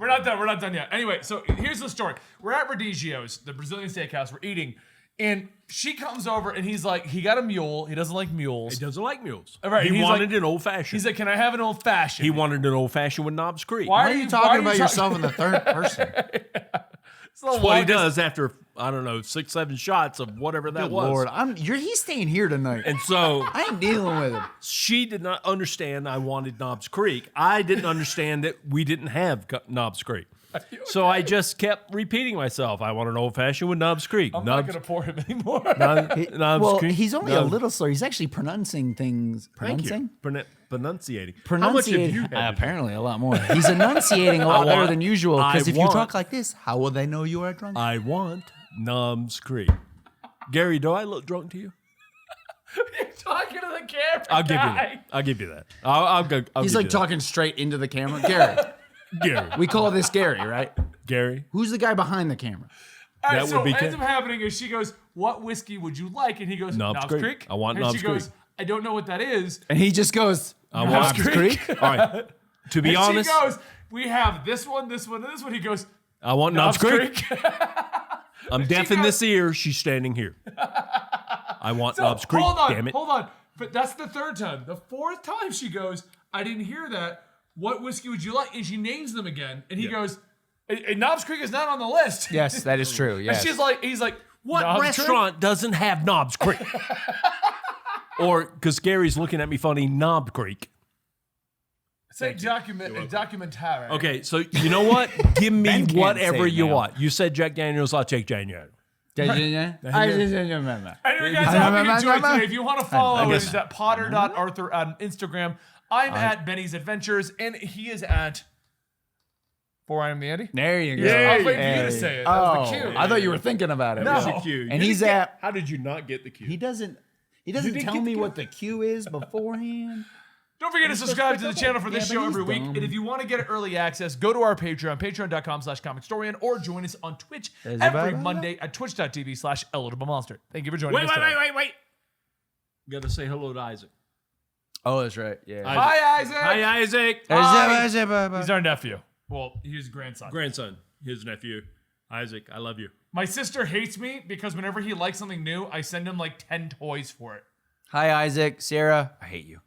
Speaker 1: not done. We're not done yet. Anyway, so here's the story. We're at Radicchio's, the Brazilian steakhouse. We're eating, and she comes over, and he's like, he got a mule. He doesn't like mules.
Speaker 3: He doesn't like mules.
Speaker 1: Right,
Speaker 3: He
Speaker 1: he's
Speaker 3: wanted
Speaker 1: like-
Speaker 3: an old fashioned.
Speaker 1: He's like, can I have an old fashioned?
Speaker 3: He wanted an old fashioned with Knobs Creek.
Speaker 1: Why
Speaker 2: Why are you talking about yourself in the third person?
Speaker 3: That's what he does after, I don't know, 6, 7 shots of whatever that
Speaker 2: Good
Speaker 3: was.
Speaker 2: Lord, he's staying here tonight.
Speaker 3: And so
Speaker 2: I ain't dealing with him.
Speaker 3: she did not understand I wanted Knobs Creek. I didn't understand that we didn't have Knobs Creek. So I just kept repeating myself. I want an old fashioned with Knobs Creek.
Speaker 1: I'm not
Speaker 3: Knobs,
Speaker 1: gonna pour him anymore.
Speaker 3: Knobs
Speaker 2: Well,
Speaker 3: Creek.
Speaker 2: he's only a
Speaker 3: Knobs-
Speaker 2: little slow. He's actually pronouncing things.
Speaker 3: Thank
Speaker 2: Pronouncing?
Speaker 3: you. Pronunciating. How much have
Speaker 2: Pronunciating.
Speaker 3: you had? to do?
Speaker 2: Apparently, a lot more. He's enunciating a lot better
Speaker 3: want-
Speaker 2: than usual. Because
Speaker 3: I
Speaker 2: if you
Speaker 3: want-
Speaker 2: talk like this, how will they know you are drunk?
Speaker 3: I want Knobs Creek. Gary, do I look drunk to you?
Speaker 1: You're talking to the camera.
Speaker 3: I'll give you
Speaker 1: guy.
Speaker 3: that. I'll give you that. I'll go. I'll
Speaker 2: He's
Speaker 3: give
Speaker 2: like
Speaker 3: you that.
Speaker 2: talking straight into the camera. Gary,
Speaker 3: Gary.
Speaker 2: we call this Gary, right?
Speaker 3: Gary.
Speaker 2: Who's the guy behind the camera?
Speaker 1: All right,
Speaker 3: That
Speaker 1: so
Speaker 3: would be
Speaker 1: what ends
Speaker 3: good.
Speaker 1: up happening is she goes, "What whiskey would you like?" And he goes,
Speaker 3: Knobs
Speaker 1: "Knobs Creek."
Speaker 3: Creek. I want
Speaker 1: and
Speaker 3: Knobs
Speaker 1: she goes,
Speaker 3: Creek.
Speaker 1: "I don't know what that is."
Speaker 2: And he just goes,
Speaker 3: I
Speaker 2: Knobs
Speaker 3: want
Speaker 2: Creek.
Speaker 3: All right. To be
Speaker 1: And
Speaker 3: honest,
Speaker 1: she goes, "We have this one, this one, and this one." He goes,
Speaker 3: I want Knobs Creek.
Speaker 1: Creek.
Speaker 3: I'm deaf in
Speaker 1: goes-
Speaker 3: this ear. She's standing here. I want
Speaker 1: So,
Speaker 3: Knobs Creek.
Speaker 1: hold on,
Speaker 3: Damn it.
Speaker 1: hold on. But that's the third time. The fourth time she goes, "I didn't hear that. What whiskey would you like?" And she names them again. And he goes, and Knobs Creek is not on the list.
Speaker 2: Yes, that is true.
Speaker 1: And
Speaker 2: Yes.
Speaker 1: she's like, he's like,
Speaker 3: What
Speaker 1: Knobs Creek?
Speaker 3: restaurant doesn't have Knobs Creek? Or because Gary's looking at me funny, Knob Creek.
Speaker 1: Say documentary.
Speaker 3: Okay, so you know what? Give me
Speaker 2: Ben can't
Speaker 3: whatever
Speaker 2: say
Speaker 3: you
Speaker 2: now.
Speaker 3: want. You said Jack Daniels, I'll take Daniel.
Speaker 1: Anyway, guys, I hope you enjoyed today. If you want to follow,
Speaker 2: guess-
Speaker 1: he's at potter.arthur on Instagram. I'm at Benny's Adventures, and he is at 4 I Am the Andy.
Speaker 2: There you go.
Speaker 1: I was waiting for you to say it. That was the cue.
Speaker 2: I thought you were thinking about it.
Speaker 1: No.
Speaker 3: There's a cue.
Speaker 2: And
Speaker 3: You
Speaker 2: he's
Speaker 3: didn't
Speaker 2: at.
Speaker 3: How did you not get the cue?
Speaker 2: He doesn't
Speaker 3: didn't
Speaker 2: tell
Speaker 3: get
Speaker 2: me
Speaker 3: the
Speaker 2: what the cue is beforehand.
Speaker 1: Don't forget to subscribe to the channel for this
Speaker 2: Yeah, but
Speaker 1: show
Speaker 2: he's
Speaker 1: every week.
Speaker 2: dumb.
Speaker 1: And if you want to get early access, go to our Patreon, patreon.com/comicstorian, or join us on Twitch
Speaker 2: Is it
Speaker 1: every
Speaker 2: bad?
Speaker 1: Monday at twitch.tv/elitablemonster. Thank you for joining us.
Speaker 3: Wait. Got to say hello to Isaac.
Speaker 2: Oh, that's right. Yeah.
Speaker 1: Hi, Isaac.
Speaker 3: Hi, Isaac.
Speaker 1: He's our nephew. Well, he's grandson.
Speaker 3: Grandson, his nephew. Isaac, I love you.
Speaker 1: My sister hates me because whenever he likes something new, I send him like 10 toys for it.
Speaker 2: Hi, Isaac. Sarah. I hate you.